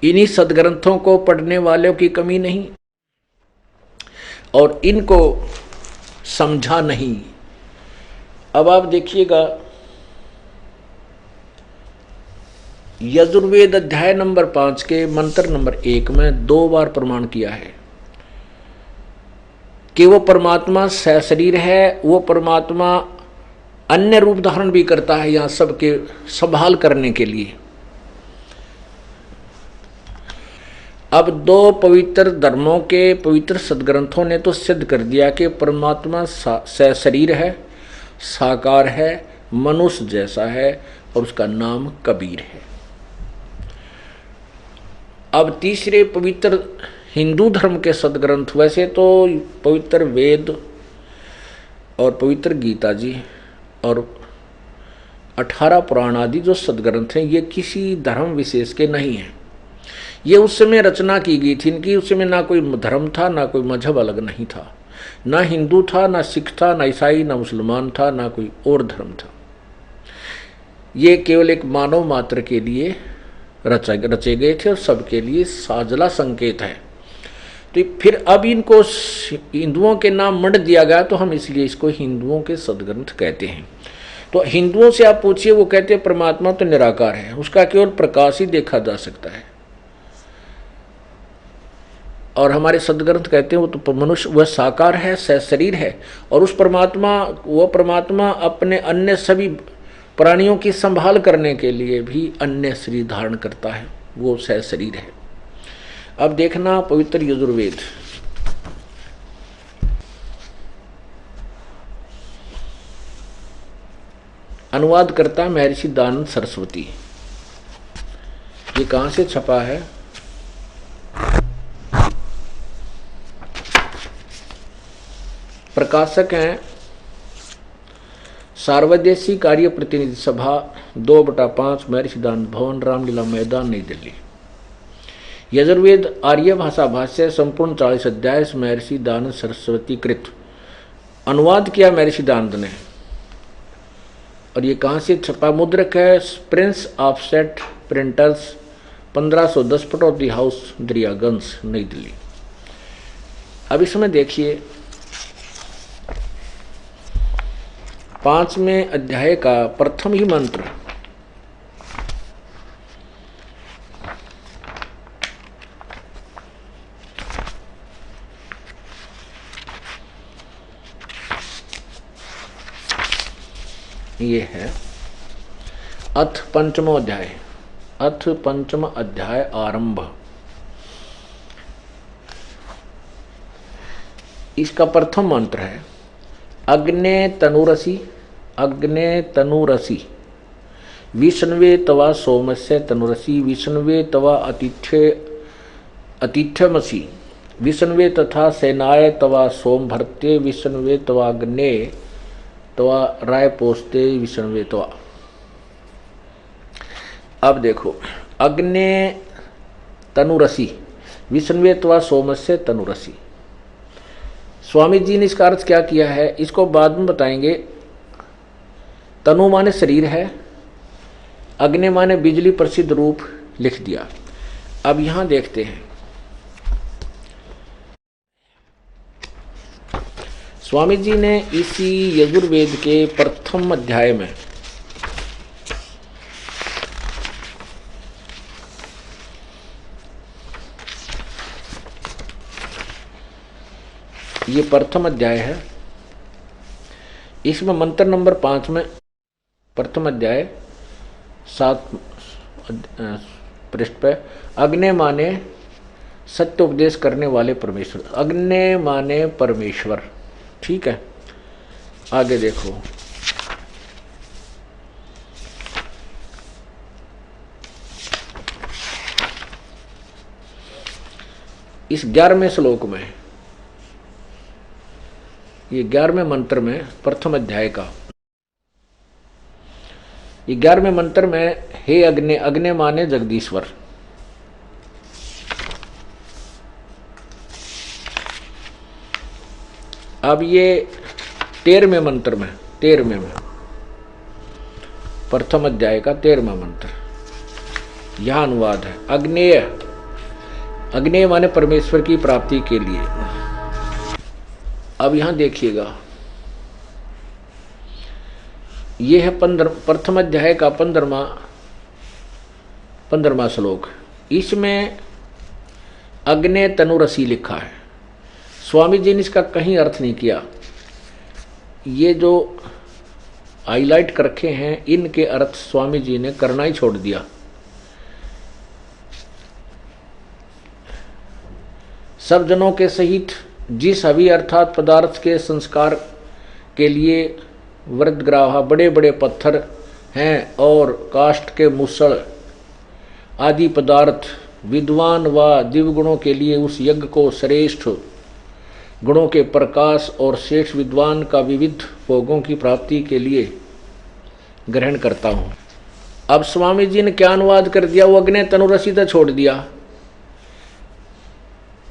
इन्हीं सदग्रंथों को पढ़ने वालों की कमी नहीं, और इनको समझा नहीं। अब आप देखिएगा, यजुर्वेद अध्याय नंबर 5 के मंत्र नंबर 1 में 2 बार प्रमाण किया है कि वो परमात्मा सशरीर है, वो परमात्मा अन्य रूप धारण भी करता है यहाँ सबके संभाल करने के लिए। अब 2 पवित्र धर्मों के पवित्र सदग्रंथों ने तो सिद्ध कर दिया कि परमात्मा सशरीर है, साकार है, मनुष्य जैसा है, और उसका नाम कबीर है। अब तीसरे पवित्र हिंदू धर्म के सदग्रंथ, वैसे तो पवित्र वेद और पवित्र गीता जी और 18 पुराण आदि जो सदग्रंथ हैं, ये किसी धर्म विशेष के नहीं हैं। ये उस समय रचना की गई थी इनकी। उस समय ना कोई धर्म था, ना कोई मजहब अलग नहीं था, ना हिंदू था, ना सिख था, ना ईसाई, ना मुसलमान था, ना कोई और धर्म था। ये केवल एक मानव मात्र के लिए रचे गए थे और सबके लिए साझला संकेत है। तो फिर अब इनको हिंदुओं के नाम मंड दिया गया, तो हम इसलिए इसको हिंदुओं के सदग्रंथ कहते हैं। तो हिंदुओं से आप पूछिए, वो कहते हैं परमात्मा तो निराकार है, उसका केवल प्रकाश ही देखा जा सकता है। और हमारे सदग्रंथ कहते हैं वो तो मनुष्य, वह साकार है, सशरीर है, और उस परमात्मा, वो परमात्मा अपने अन्य सभी प्राणियों की संभाल करने के लिए भी अन्य शरीर धारण करता है, वो सशरीर है। अब देखना पवित्र यजुर्वेद, अनुवाद करता महर्षि दयानंद सरस्वती। ये कहां से छपा है? प्रकाशक हैं सार्वदेशी कार्य प्रतिनिधि सभा 2/5 महर्षि दयानंद भवन, रामलीला मैदान, नई दिल्ली। यजुर्वेद आर्य भाषा भाष्य संपूर्ण 40 अध्याय महर्षि दयानंद सरस्वती कृत। अनुवाद किया महर्षि दयानंद ने। और ये कहाँ से छपा? मुद्रक है Prince offset printers, 1510 Pataudi house, Daryaganj, नई दिल्ली। अब इसमें देखिए 5वें अध्याय का प्रथम ही मंत्र, ये है अथ पंचमो अध्याय, अथ पंचम अध्याय आरंभ। इसका प्रथम मंत्र है अग्ने तनुरसी, अग्ने तनुरसी, विष्णवे तवा सोमस्य तनुरसी, विष्णवे तवा अतिथ्यमसी, विष्णवे तथा सेनाय तवा सोम भरते, विष्णवे तवा अग्ने तवा राय पोस्ते, विष्णवे तवा। अब देखो अग्ने तनुरसी, विष्णवे तवा सोमस्य तनुरसी। स्वामी जी ने इसका अर्थ क्या किया है इसको बाद में बताएंगे। तनु माने शरीर है, अग्नि माने बिजली प्रसिद्ध रूप लिख दिया। अब यहां देखते हैं स्वामी जी ने इसी यजुर्वेद के प्रथम अध्याय में ये प्रथम अध्याय है, इसमें मंत्र नंबर 5 में प्रथम अध्याय 7 पृष्ठ पे, अग्नि माने सत्य उपदेश करने वाले परमेश्वर, अग्नि माने परमेश्वर। ठीक है, आगे देखो। इस 11वें श्लोक में, ये 11वें मंत्र में, प्रथम अध्याय का ये 11वें मंत्र में, हे अग्नि, अग्नि माने जगदीश्वर। अब ये 13वें मंत्र में, 13वें में, प्रथम अध्याय का 13वां मंत्र, यह अनुवाद है। अग्नेय, अग्नेय माने परमेश्वर की प्राप्ति के लिए। अब यहां देखिएगा, यह है प्रथम अध्याय का 15वां श्लोक। इसमें अग्ने तनुरसी लिखा है। स्वामी जी ने इसका कहीं अर्थ नहीं किया। ये जो हाईलाइट कर रखे हैं, इनके अर्थ स्वामी जी ने करना ही छोड़ दिया। सब जनों के सहित जिस अभी अर्थात पदार्थ के संस्कार के लिए वृद्धग्राहा बड़े बड़े पत्थर हैं और काष्ठ के मुसल आदि पदार्थ विद्वान व दिव्य गुणों के लिए उस यज्ञ को श्रेष्ठ गुणों के प्रकाश और श्रेष्ठ विद्वान का विविध भोगों की प्राप्ति के लिए ग्रहण करता हूँ। अब स्वामी जी ने क्या अनुवाद कर दिया, वो अग्नि तनुरसित छोड़ दिया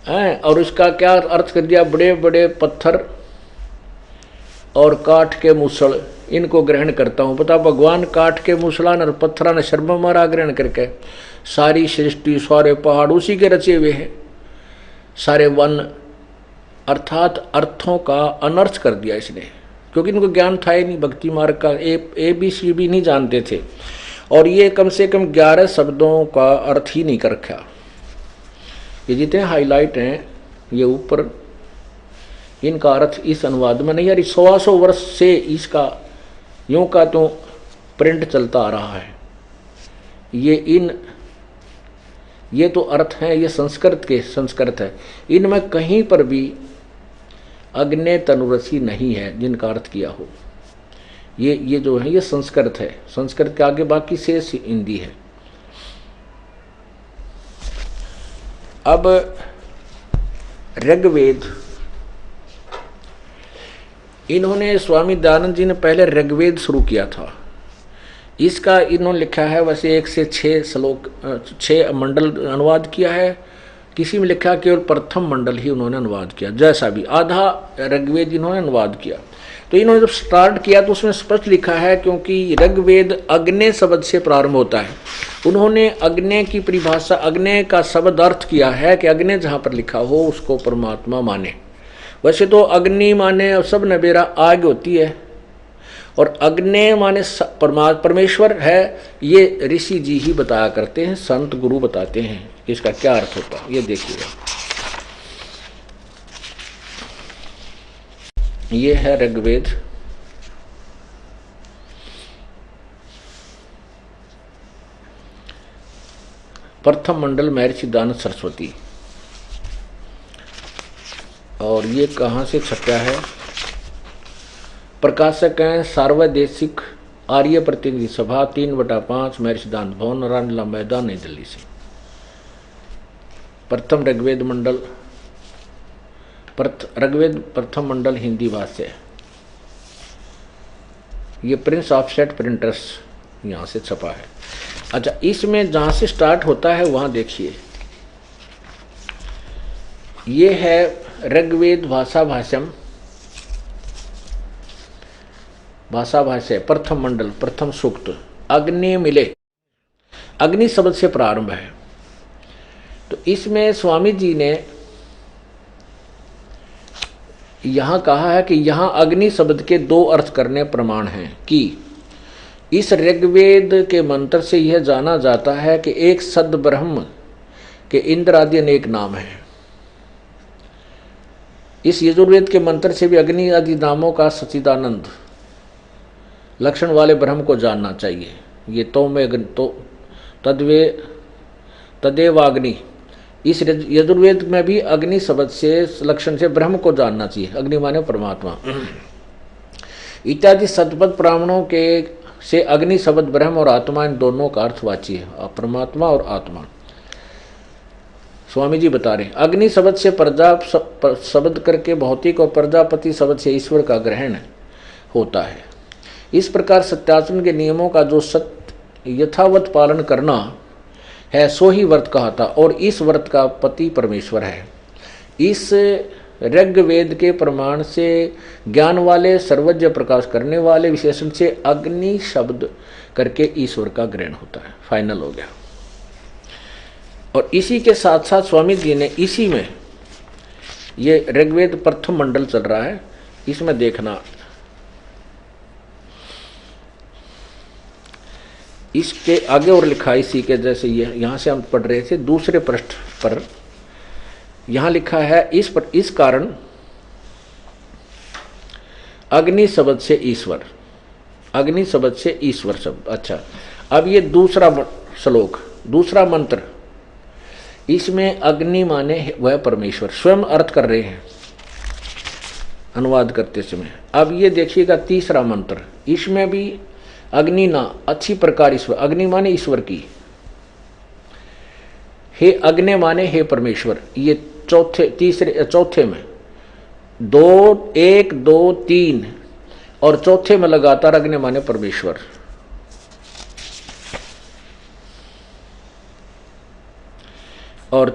है, और इसका क्या अर्थ कर दिया, बड़े बड़े पत्थर और काठ के मुसल, इनको ग्रहण करता हूँ। पता भगवान काठ के मुसलान और पत्थरा ने शर्म मारा ग्रहण करके, सारी सृष्टि सारे पहाड़ उसी के रचे हुए हैं, सारे वन, अर्थात अर्थों का अनर्थ कर दिया इसने, क्योंकि इनको ज्ञान था ही नहीं, भक्ति मार्ग का ABC भी नहीं जानते थे। और ये कम से कम 11 शब्दों का अर्थ ही नहीं कर रखा। ये जितने हाईलाइट हैं ये ऊपर, इनका अर्थ इस अनुवाद में नहीं। यार 100 वर्ष से इसका यूं का तो प्रिंट चलता आ रहा है। ये तो अर्थ हैं, ये संस्कृत है। इनमें कहीं पर भी अग्नि तनुरसी नहीं है जिनका अर्थ किया हो। ये जो है ये संस्कृत है, संस्कृत के आगे बाकी शेष हिंदी है। अब ऋग्वेद, इन्होंने स्वामी दयानंद जी ने पहले ऋग्वेद शुरू किया था। इसका इन्होंने लिखा है वैसे 1 से 6 श्लोक 6 मंडल अनुवाद किया है। किसी में लिखा केवल प्रथम मंडल ही उन्होंने अनुवाद किया, जैसा भी आधा ऋग्वेद इन्होंने अनुवाद किया। तो इन्होंने जब स्टार्ट किया तो उसमें स्पष्ट लिखा है, क्योंकि ऋग्वेद अग्नि शब्द से प्रारंभ होता है। उन्होंने अग्नि की परिभाषा, अग्नि का शब्द अर्थ किया है कि अग्नि जहाँ पर लिखा हो उसको परमात्मा माने। वैसे तो अग्नि माने सब नबेरा आग होती है, और अग्नि माने परमेश्वर है, ये ऋषि जी ही बताया करते हैं, संत गुरु बताते हैं कि इसका क्या अर्थ होता है। ये देखिएगा, ये है ऋग्वेद, प्रथम मंडल महर्षि दयानंद सरस्वती। और ये कहाँ से छपा है? प्रकाशक हैं सार्वदेशिक आर्य प्रतिनिधि सभा 3/5 महर्षि दयानंद भवन, रानीला मैदान, नई दिल्ली से। प्रथम ऋग्वेद मंडल, ऋग्वेद प्रथम मंडल हिंदी भाष्य। ये प्रिंस ऑफसेट प्रिंटर्स यहाँ से छपा है। अच्छा, इसमें जहाँ से स्टार्ट होता है वहाँ देखिए, ये है ऋग्वेद भाषा भाष्य प्रथम मंडल प्रथम सूक्त। अग्नि मिले, अग्नि शब्द से प्रारंभ है। तो इसमें स्वामी जी ने यहां कहा है कि यहां अग्नि शब्द के 2 अर्थ करने प्रमाण हैं कि इस ऋग्वेद के मंत्र से यह जाना जाता है कि एक सद ब्रह्म के इंद्र आदि अनेक नाम हैं। इस यजुर्वेद के मंत्र से भी अग्नि आदि नामों का सच्चिदानंद लक्षण वाले ब्रह्म को जानना चाहिए। ये तो में अग्नि तो तदेवाग्नि। इस यजुर्वेद में भी अग्नि शब्द से लक्षण से ब्रह्म को जानना चाहिए। अग्नि माने परमात्मा। इत्यादि सतपथ ब्राह्मणों के से अग्नि शब्द ब्रह्म और आत्मा इन दोनों का अर्थवाची है, परमात्मा और आत्मा। स्वामी जी बता रहे अग्नि शब्द से प्रजा शब्द करके भौतिक और प्रजापति शब्द से ईश्वर का ग्रहण होता है। इस प्रकार सत्याचरण के नियमों का जो सत्य यथावत पालन करना है सो ही व्रत कहता, और इस व्रत का पति परमेश्वर है। इस ऋग्वेद के प्रमाण से ज्ञान वाले सर्वज्ञ प्रकाश करने वाले विशेषण से अग्नि शब्द करके ईश्वर का ग्रहण होता है। फाइनल हो गया। और इसी के साथ साथ स्वामी जी ने इसी में ये ऋग्वेद प्रथम मंडल चल रहा है, इसमें देखना इसके आगे और लिखा इसी के जैसे ये यहाँ से हम पढ़ रहे थे दूसरे पृष्ठ पर यहाँ लिखा है इस कारण अग्नि शब्द से ईश्वर, अग्नि शब्द से ईश्वर शब्द। अच्छा, अब ये दूसरा श्लोक, दूसरा मंत्र, इसमें अग्नि माने वह परमेश्वर स्वयं अर्थ कर रहे हैं अनुवाद करते समय। अब ये देखिएगा तीसरा मंत्र, इसमें भी अग्नि ना अच्छी प्रकार ईश्वर, अग्नि माने ईश्वर की, हे अग्नि माने हे परमेश्वर। ये चौथे में 2 1 2 3 और चौथे में लगातार अग्नि माने परमेश्वर। और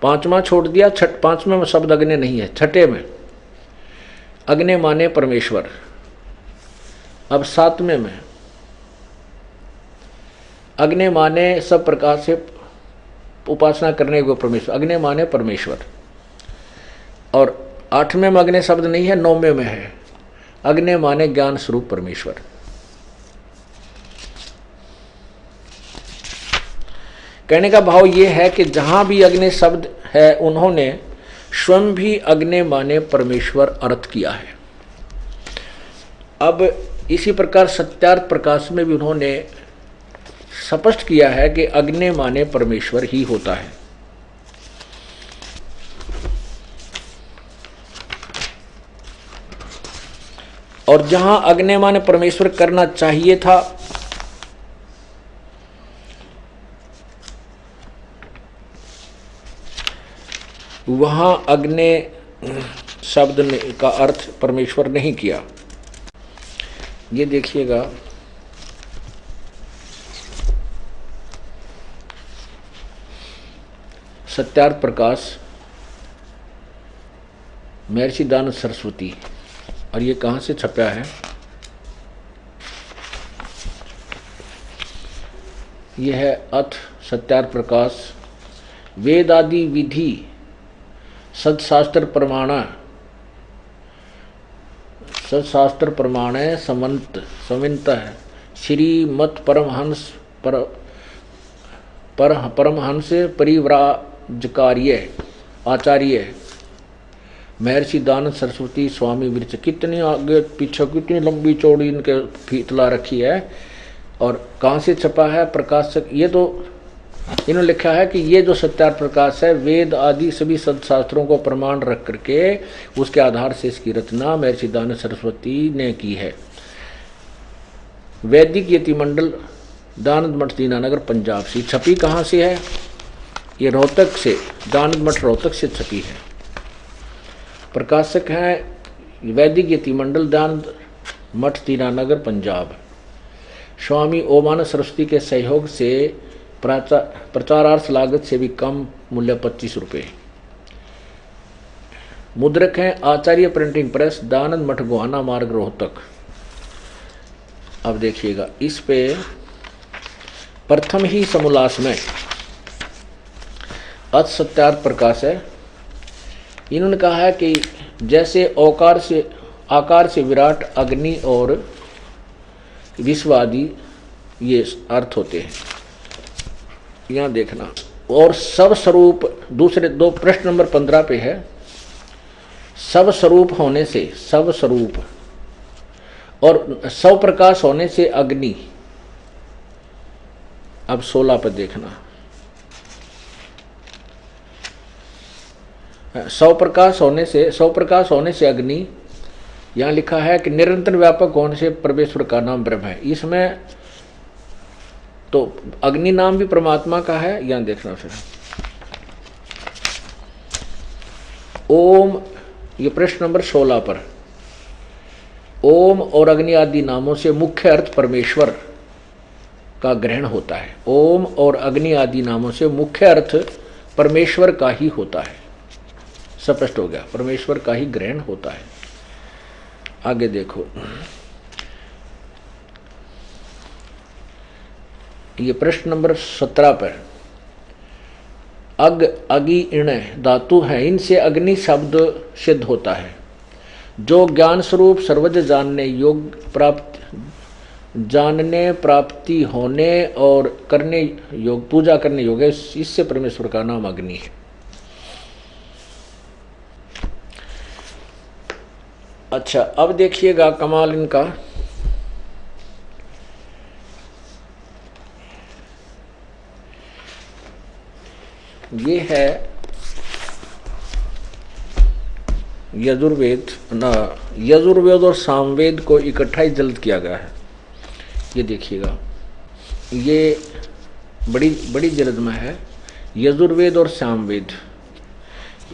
पांचवा छोड़ दिया, पांचवें में शब्द अग्नि नहीं है, छठे में अग्नि माने परमेश्वर। अब सातवें में अग्नि माने सब प्रकार से उपासना करने को परमेश्वर, अग्नि माने परमेश्वर। और आठवें में अग्नि शब्द नहीं है, नौवें में है अग्नि माने ज्ञान स्वरूप परमेश्वर। कहने का भाव ये है कि जहां भी अग्नि शब्द है उन्होंने स्वयं भी अग्नि माने परमेश्वर अर्थ किया है। अब इसी प्रकार सत्यार्थ प्रकाश में भी उन्होंने स्पष्ट किया है कि अग्नि माने परमेश्वर ही होता है। और जहां अग्नि माने परमेश्वर करना चाहिए था वहां अग्नि शब्द का अर्थ परमेश्वर नहीं किया। ये देखिएगा सत्यार्थ प्रकाश महर्षि दानव सरस्वती, और ये कहाँ से छपा है, यह है अथ सत्यार्थ प्रकाश वेदादि विधि सदशास्त्र प्रमाण समन्त है श्रीमत परमहंस परिव्राजकार्य आचार्य महर्षि दानव सरस्वती स्वामी वृक्ष। कितनी आगे पीछे कितनी लंबी चौड़ी इनके फीतला रखी है। और कहाँ से छपा है प्रकाशक, ये तो इन्होंने लिखा है कि ये जो सत्यार्थ प्रकाश है वेद आदि सभी सदशास्त्रों को प्रमाण रख करके उसके आधार से इसकी रचना महर्षि दानव सरस्वती ने की है। वैदिक यतिमंडल दानद मठ दीनानगर पंजाब से छपी। कहाँ से है, ये रोहतक से, दानद मठ रोहतक से छपी है। प्रकाशक हैं वैदिक यतिमंडल दानद मठ दीनानगर पंजाब। स्वामी ओमानंद सरस्वती के सहयोग से प्रचारार्थ लागत से भी कम मूल्य 25 रुपये। मुद्रक हैं आचार्य प्रिंटिंग प्रेस दानंद मठ गोहाना मार्ग रोहतक। अब देखिएगा इस पे प्रथम ही समोल्लास में अथ सत्यार्थ प्रकाश है। इन्होंने कहा है कि जैसे आकार से विराट अग्नि और विश्व आदि ये अर्थ होते हैं, यहाँ देखना। और सब स्वरूप दूसरे 2 प्रश्न नंबर 15 पे है। सब स्वरूप होने से सब स्वरूप और सब प्रकाश होने से अग्नि अब 16 पर देखना। सौ प्रकाश होने से अग्नि, यहाँ लिखा है कि निरंतर व्यापक होने से परमेश्वर का नाम ब्रह्म है। इसमें तो अग्नि नाम भी परमात्मा का है। यहाँ देखना फिर ओम, ये प्रश्न नंबर 16 पर, ओम और अग्नि आदि नामों से मुख्य अर्थ परमेश्वर का ग्रहण होता है। ओम और अग्नि आदि नामों से मुख्य अर्थ परमेश्वर का ही होता है। स्पष्ट हो गया, परमेश्वर का ही ग्रहण होता है। आगे देखो, ये प्रश्न नंबर 17 पर, अग, अगि, इण धातु है, इनसे अग्नि शब्द सिद्ध होता है। जो ज्ञान स्वरूप सर्वज जानने प्राप्ति होने और करने योग, पूजा करने योग है, इससे परमेश्वर का नाम अग्नि है। अच्छा, अब देखिएगा कमाल इनका। ये है यजुर्वेद और सामवेद को इकट्ठा ही जल्द किया गया है। ये देखिएगा, ये बड़ी जल्द में है यजुर्वेद और सामवेद।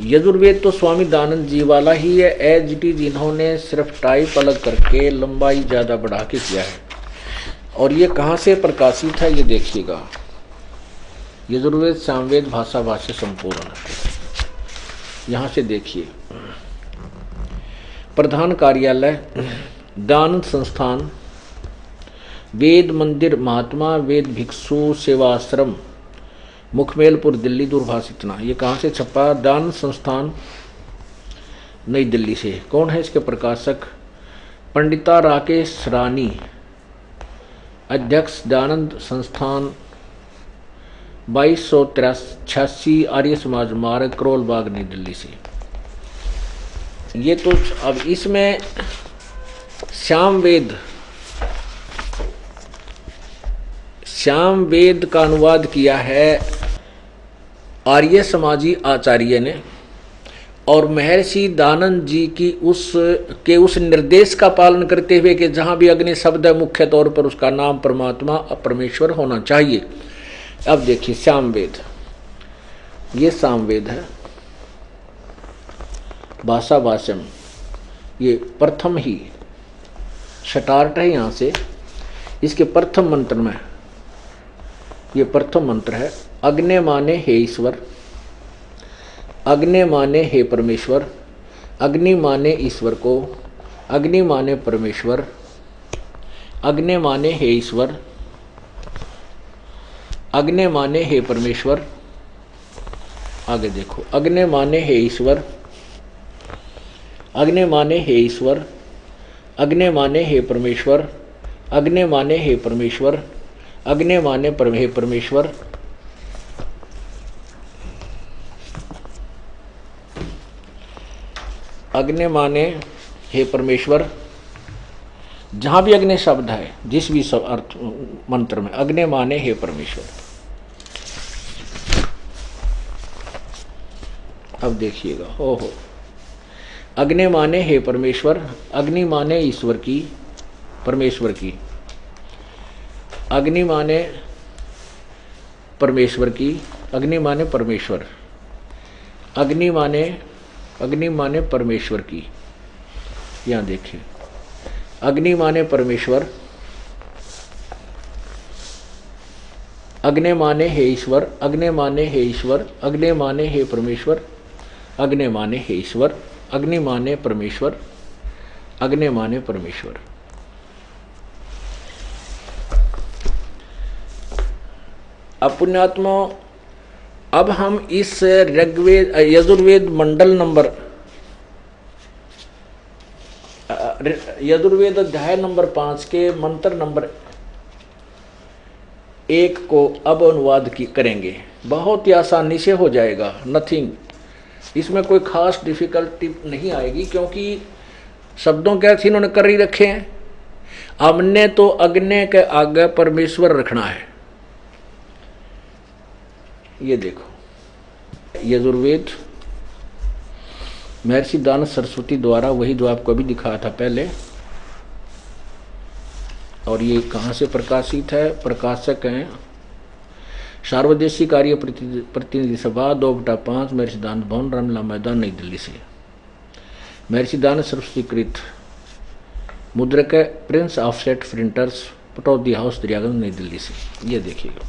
यजुर्वेद तो स्वामी दानंद जी वाला ही है, एज इट इज इन्होंने सिर्फ टाइप अलग करके लंबाई ज़्यादा बढ़ा के किया है। और ये कहाँ से प्रकाशित है ये देखिएगा, यजुर्वेद सामवेद भाषा भाष्य संपूर्ण, यहाँ से देखिए। प्रधान कार्यालय दानंद संस्थान, वेद मंदिर महात्मा वेद भिक्षु सेवाश्रम, मुखमेलपुर दिल्ली, दूरभाष इतना। ये कहाँ से छपा? दानंद संस्थान नई दिल्ली से। कौन है इसके प्रकाशक? पंडिता राकेश रानी, अध्यक्ष दानंद संस्थान, 2286 आर्य समाज मार्ग, करोल बाग, नई दिल्ली से। ये तो अब इसमें सामवेद का अनुवाद किया है आर्य समाजी आचार्य ने, और महर्षि दानंद जी की उस निर्देश का पालन करते हुए कि जहाँ भी अग्नि शब्द है मुख्य तौर पर उसका नाम परमात्मा परमेश्वर होना चाहिए। अब देखिए सामवेद, ये सामवेद है, भाषा भाषम, ये प्रथम ही स्टार्ट है यहाँ से। इसके प्रथम मंत्र में, ये प्रथम मंत्र है, अग्नि माने हे ईश्वर, अग्नि माने हे परमेश्वर, अग्नि माने ईश्वर को, अग्नि माने परमेश्वर, अग्नि माने हे ईश्वर, अग्नि माने हे परमेश्वर। आगे देखो, अग्नि माने हे ईश्वर, अग्नि माने हे ईश्वर, अग्नि माने हे परमेश्वर, अग्नि माने हे परमेश्वर, अग्नि माने हे परमेश्वर। अग्नि माने हे परमेश्वर, जहां भी अग्नि शब्द है, जिस भी अर्थ मंत्र में, अग्नि माने हे परमेश्वर। अब देखिएगा, ओहो, अग्नि माने हे परमेश्वर, अग्नि माने ईश्वर की, परमेश्वर की, अग्नि माने परमेश्वर की, अग्नि माने परमेश्वर, अग्नि माने परमेश्वर की। यहाँ देखिए, अग्नि माने परमेश्वर, अग्नि माने हे ईश्वर, अग्नि माने हे ईश्वर, अग्नि माने हे परमेश्वर, अग्नि माने हे ईश्वर, अग्नि माने परमेश्वर, अग्नि माने परमेश्वर। अब पुण्यात्मा, अब हम इस ऋग्वेद यजुर्वेद मंडल नंबर, यजुर्वेद अध्याय नंबर 5 के मंत्र नंबर 1 को अब अनुवाद करेंगे। बहुत ही आसानी से हो जाएगा, नथिंग, इसमें कोई खास डिफिकल्टी नहीं आएगी, क्योंकि शब्दों के अर्थ इन्होंने कर ही रखे हैं। हमने तो अग्नि के आगे परमेश्वर रखना है, ये देखो यजुर्वेद महर्षि दान सरस्वती द्वारा, वही जो आपको अभी दिखाया था पहले। और ये कहाँ से प्रकाशित है? प्रकाशक हैं सार्वदेशी कार्य प्रतिनिधि सभा 2/5 महर्षि दान भवन रामलीला मैदान नई दिल्ली से। महर्षि दान सरस्वती कृत मुद्रक Prince offset printers Pataudi house Daryaganj नई दिल्ली से। ये देखिएगा।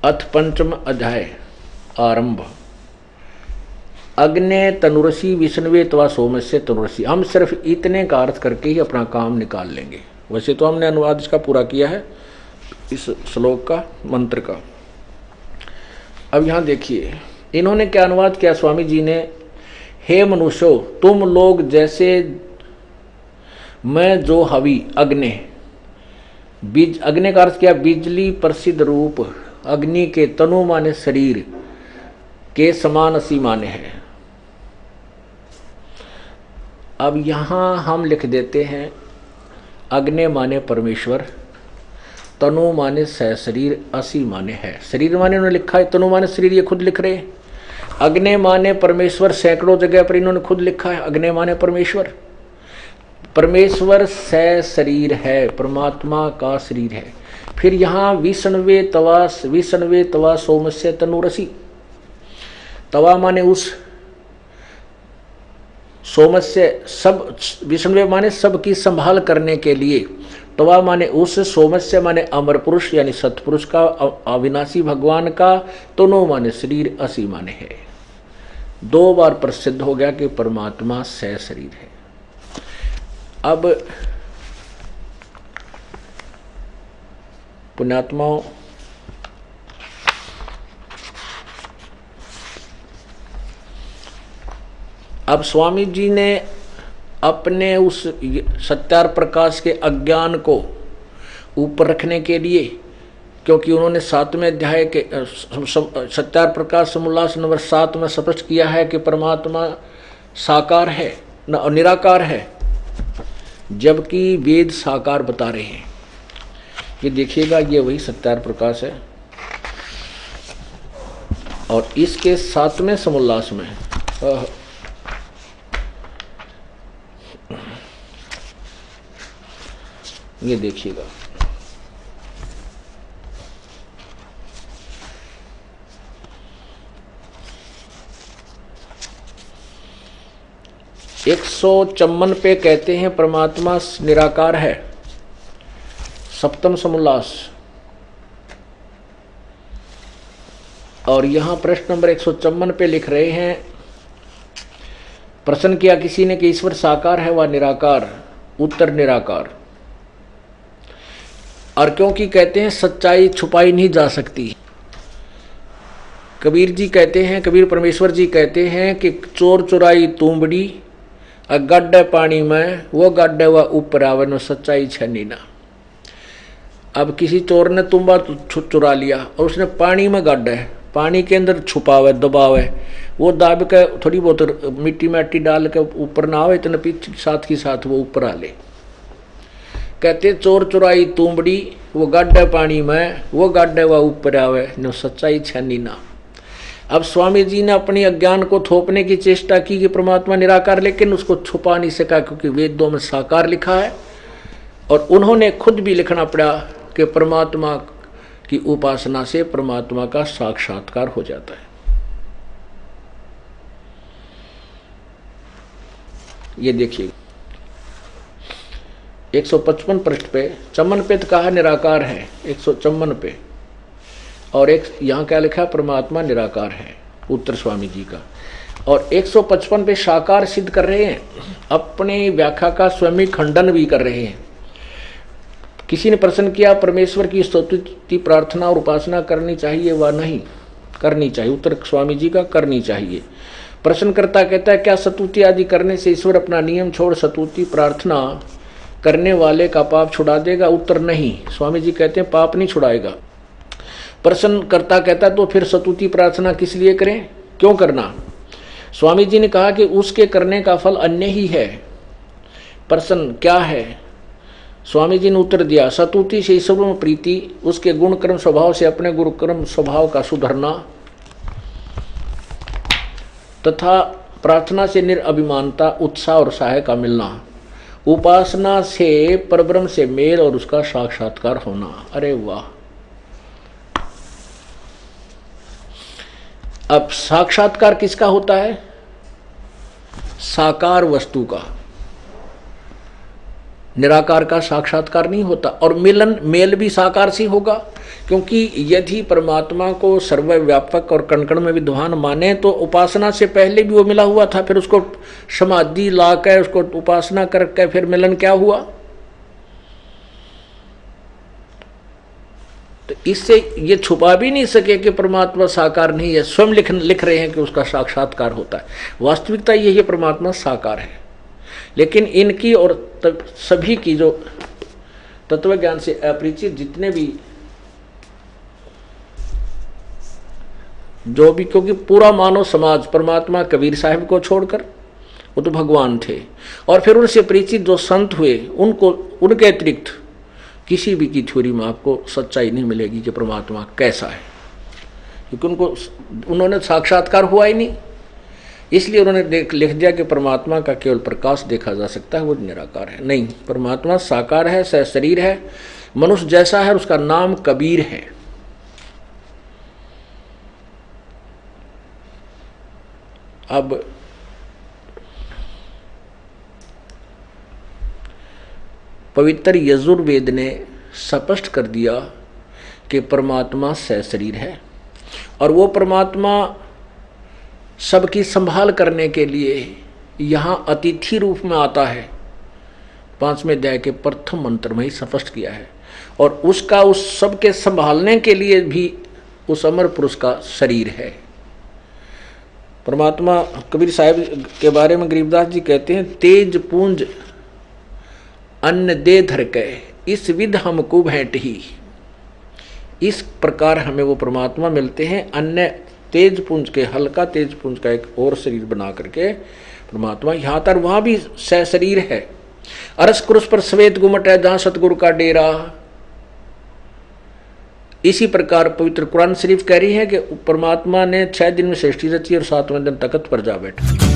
अथ पंचम अध्याय आरंभ। अग्ने तनुरसी विष्णुवे तवा सोमस्य तनुरसी। हम सिर्फ इतने का अर्थ करके ही अपना काम निकाल लेंगे। वैसे तो हमने अनुवाद इसका पूरा किया है, इस श्लोक का, मंत्र का। अब यहाँ देखिए इन्होंने क्या अनुवाद किया स्वामी जी ने। हे मनुष्यो, तुम लोग जैसे मैं जो हवि अग्नि, बीज, अग्नि का अर्थ किया बिजली प्रसिद्ध रूप, अग्नि के तनु माने शरीर के समान असी माने है। अब यहां हम लिख देते हैं अग्नि माने परमेश्वर, तनु माने शरीर, असी माने है। शरीर माने उन्होंने लिखा है, तनु माने शरीर ये खुद लिख रहे हैं। अग्नि माने परमेश्वर सैकड़ों जगह पर इन्होंने खुद लिखा है अग्नि माने परमेश्वर। परमेश्वर शरीर है, परमात्मा का शरीर है। फिर यहाँ विष्णुवे तवा सोमस्य तनुरसी। तवा माने उस, सोमस्य सब, विष्णुवे माने सबकी संभाल करने के लिए, तवा माने उस, सोमस्य माने अमर पुरुष यानी सतपुरुष का, अविनाशी भगवान का, तनु माने शरीर, असी माने है। 2 बार प्रसिद्ध हो गया कि परमात्मा शरीर है। अब पुण्यात्माओं, अब स्वामी जी ने अपने उस सत्यार प्रकाश के अज्ञान को ऊपर रखने के लिए, क्योंकि उन्होंने 7वें अध्याय के सत्यार प्रकाश समोल्लास नंबर 7 में स्पष्ट किया है कि परमात्मा साकार है न निराकार है, जबकि वेद साकार बता रहे हैं। ये देखिएगा, ये वही सत्यार प्रकाश है। और इसके 7वें समोल्लास में ये देखिएगा, एक 154 पे कहते हैं परमात्मा निराकार है, 7वां समोल्लास। और यहां प्रश्न नंबर 154 पे लिख रहे हैं, प्रश्न किया किसी ने कि ईश्वर साकार है व निराकार? उत्तर निराकार। और क्योंकि कहते हैं सच्चाई छुपाई नहीं जा सकती। कबीर जी कहते हैं, कबीर परमेश्वर जी कहते हैं कि चोर चुराई तूंबड़ी, गड्ढे पानी में वो गड्ढे व ऊपर आवे न सच्चाई छनी ना। अब किसी चोर ने तुम्बा चुरा लिया और उसने पानी में गड्ढे, पानी के अंदर छुपावे दबावे, वो दाब के थोड़ी बहुत मिट्टी माटी डाल के ऊपर ना आवे, इतने पीछे साथ ही साथ वो ऊपर आ ले। कहते चोर चुराई तूंबड़ी, वो गड्ढे पानी में वो गड्ढे व ऊपर आवे न सच्चाई छनी ना। अब स्वामी जी ने अपनी अज्ञान को थोपने की चेष्टा की कि परमात्मा निराकार, लेकिन उसको छुपा नहीं सका क्योंकि वेदों में साकार लिखा है। और उन्होंने खुद भी लिखना पड़ा कि परमात्मा की उपासना से परमात्मा का साक्षात्कार हो जाता है। ये देखिए 155 पृष्ठ पे, चमन पे तो कहा निराकार है 154 पे, और एक यहाँ क्या लिखा, परमात्मा निराकार है, उत्तर स्वामी जी का। और 155 पे साकार सिद्ध कर रहे हैं, अपनी व्याख्या का स्वयं खंडन भी कर रहे हैं। किसी ने प्रश्न किया परमेश्वर की स्तुति प्रार्थना और उपासना करनी चाहिए व नहीं करनी चाहिए? उत्तर स्वामी जी का करनी चाहिए। प्रश्नकर्ता कहता है क्या स्तुति आदि करने से ईश्वर अपना नियम छोड़ स्तुति प्रार्थना करने वाले का पाप छुड़ा देगा? उत्तर नहीं, स्वामी जी कहते हैं पाप नहीं छुड़ाएगा। प्रश्नकर्ता कहता है तो फिर स्तुति प्रार्थना किस लिए करें, क्यों करना? स्वामी जी ने कहा कि उसके करने का फल अन्य ही है। प्रश्न क्या है? स्वामी जी ने उत्तर दिया, सतुति से ईश्वर में प्रीति, उसके गुण कर्म स्वभाव से अपने गुरु कर्म स्वभाव का सुधरना तथा प्रार्थना से निरअभिमानता, उत्साह और सहाय का मिलना, उपासना से परब्रह्म से मेल और उसका साक्षात्कार होना। अरे वाह! अब साक्षात्कार किसका होता है? साकार वस्तु का, निराकार का साक्षात्कार नहीं होता। और मिलन मेल भी साकार से होगा, क्योंकि यदि परमात्मा को सर्वव्यापक और कण कण में विद्वान माने तो उपासना से पहले भी वो मिला हुआ था, फिर उसको समाधि लाकर उसको उपासना करके फिर मिलन क्या हुआ? तो इससे ये छुपा भी नहीं सके कि परमात्मा साकार नहीं है। स्वयं लिख रहे हैं कि उसका साक्षात्कार होता है। वास्तविकता यही है, परमात्मा साकार है। लेकिन इनकी और सभी की जो तत्व ज्ञान से अपरिचित जितने भी जो भी, क्योंकि पूरा मानव समाज परमात्मा कबीर साहब को छोड़कर, वो तो भगवान थे, और फिर उनसे परिचित जो संत हुए, उनको उनके अतिरिक्त किसी भी की थ्योरी में आपको सच्चाई नहीं मिलेगी कि परमात्मा कैसा है, क्योंकि उन्होंने साक्षात्कार हुआ ही नहीं। इसलिए उन्होंने लिख दिया कि परमात्मा का केवल प्रकाश देखा जा सकता है, वो निराकार है। नहीं, परमात्मा साकार है, सशरीर है, मनुष्य जैसा है, उसका नाम कबीर है। अब पवित्र यजुर्वेद ने स्पष्ट कर दिया कि परमात्मा सशरीर है, और वो परमात्मा सबकी संभाल करने के लिए यहाँ अतिथि रूप में आता है। 5वें अध्याय के प्रथम मंत्र में ही स्पष्ट किया है। और उसका उस सबके संभालने के लिए भी उस अमर पुरुष का शरीर है। परमात्मा कबीर साहब के बारे में गरीबदास जी कहते हैं, तेज पूंज अन्न दे धर के इस विध हमको भेंट ही। इस प्रकार हमें वो परमात्मा मिलते हैं, अन्य तेज पुंज के, हल्का तेज पुंज का एक और शरीर बना करके परमात्मा यहाँ तर वहाँ भी सशरीर है। अरस क्रुस पर श्वेत गुमट है जहाँ सतगुरु का डेरा। इसी प्रकार पवित्र कुरान शरीफ कह रही है कि परमात्मा ने 6 दिन में सृष्टि रची और 7वें दिन तख्त पर जा बैठा।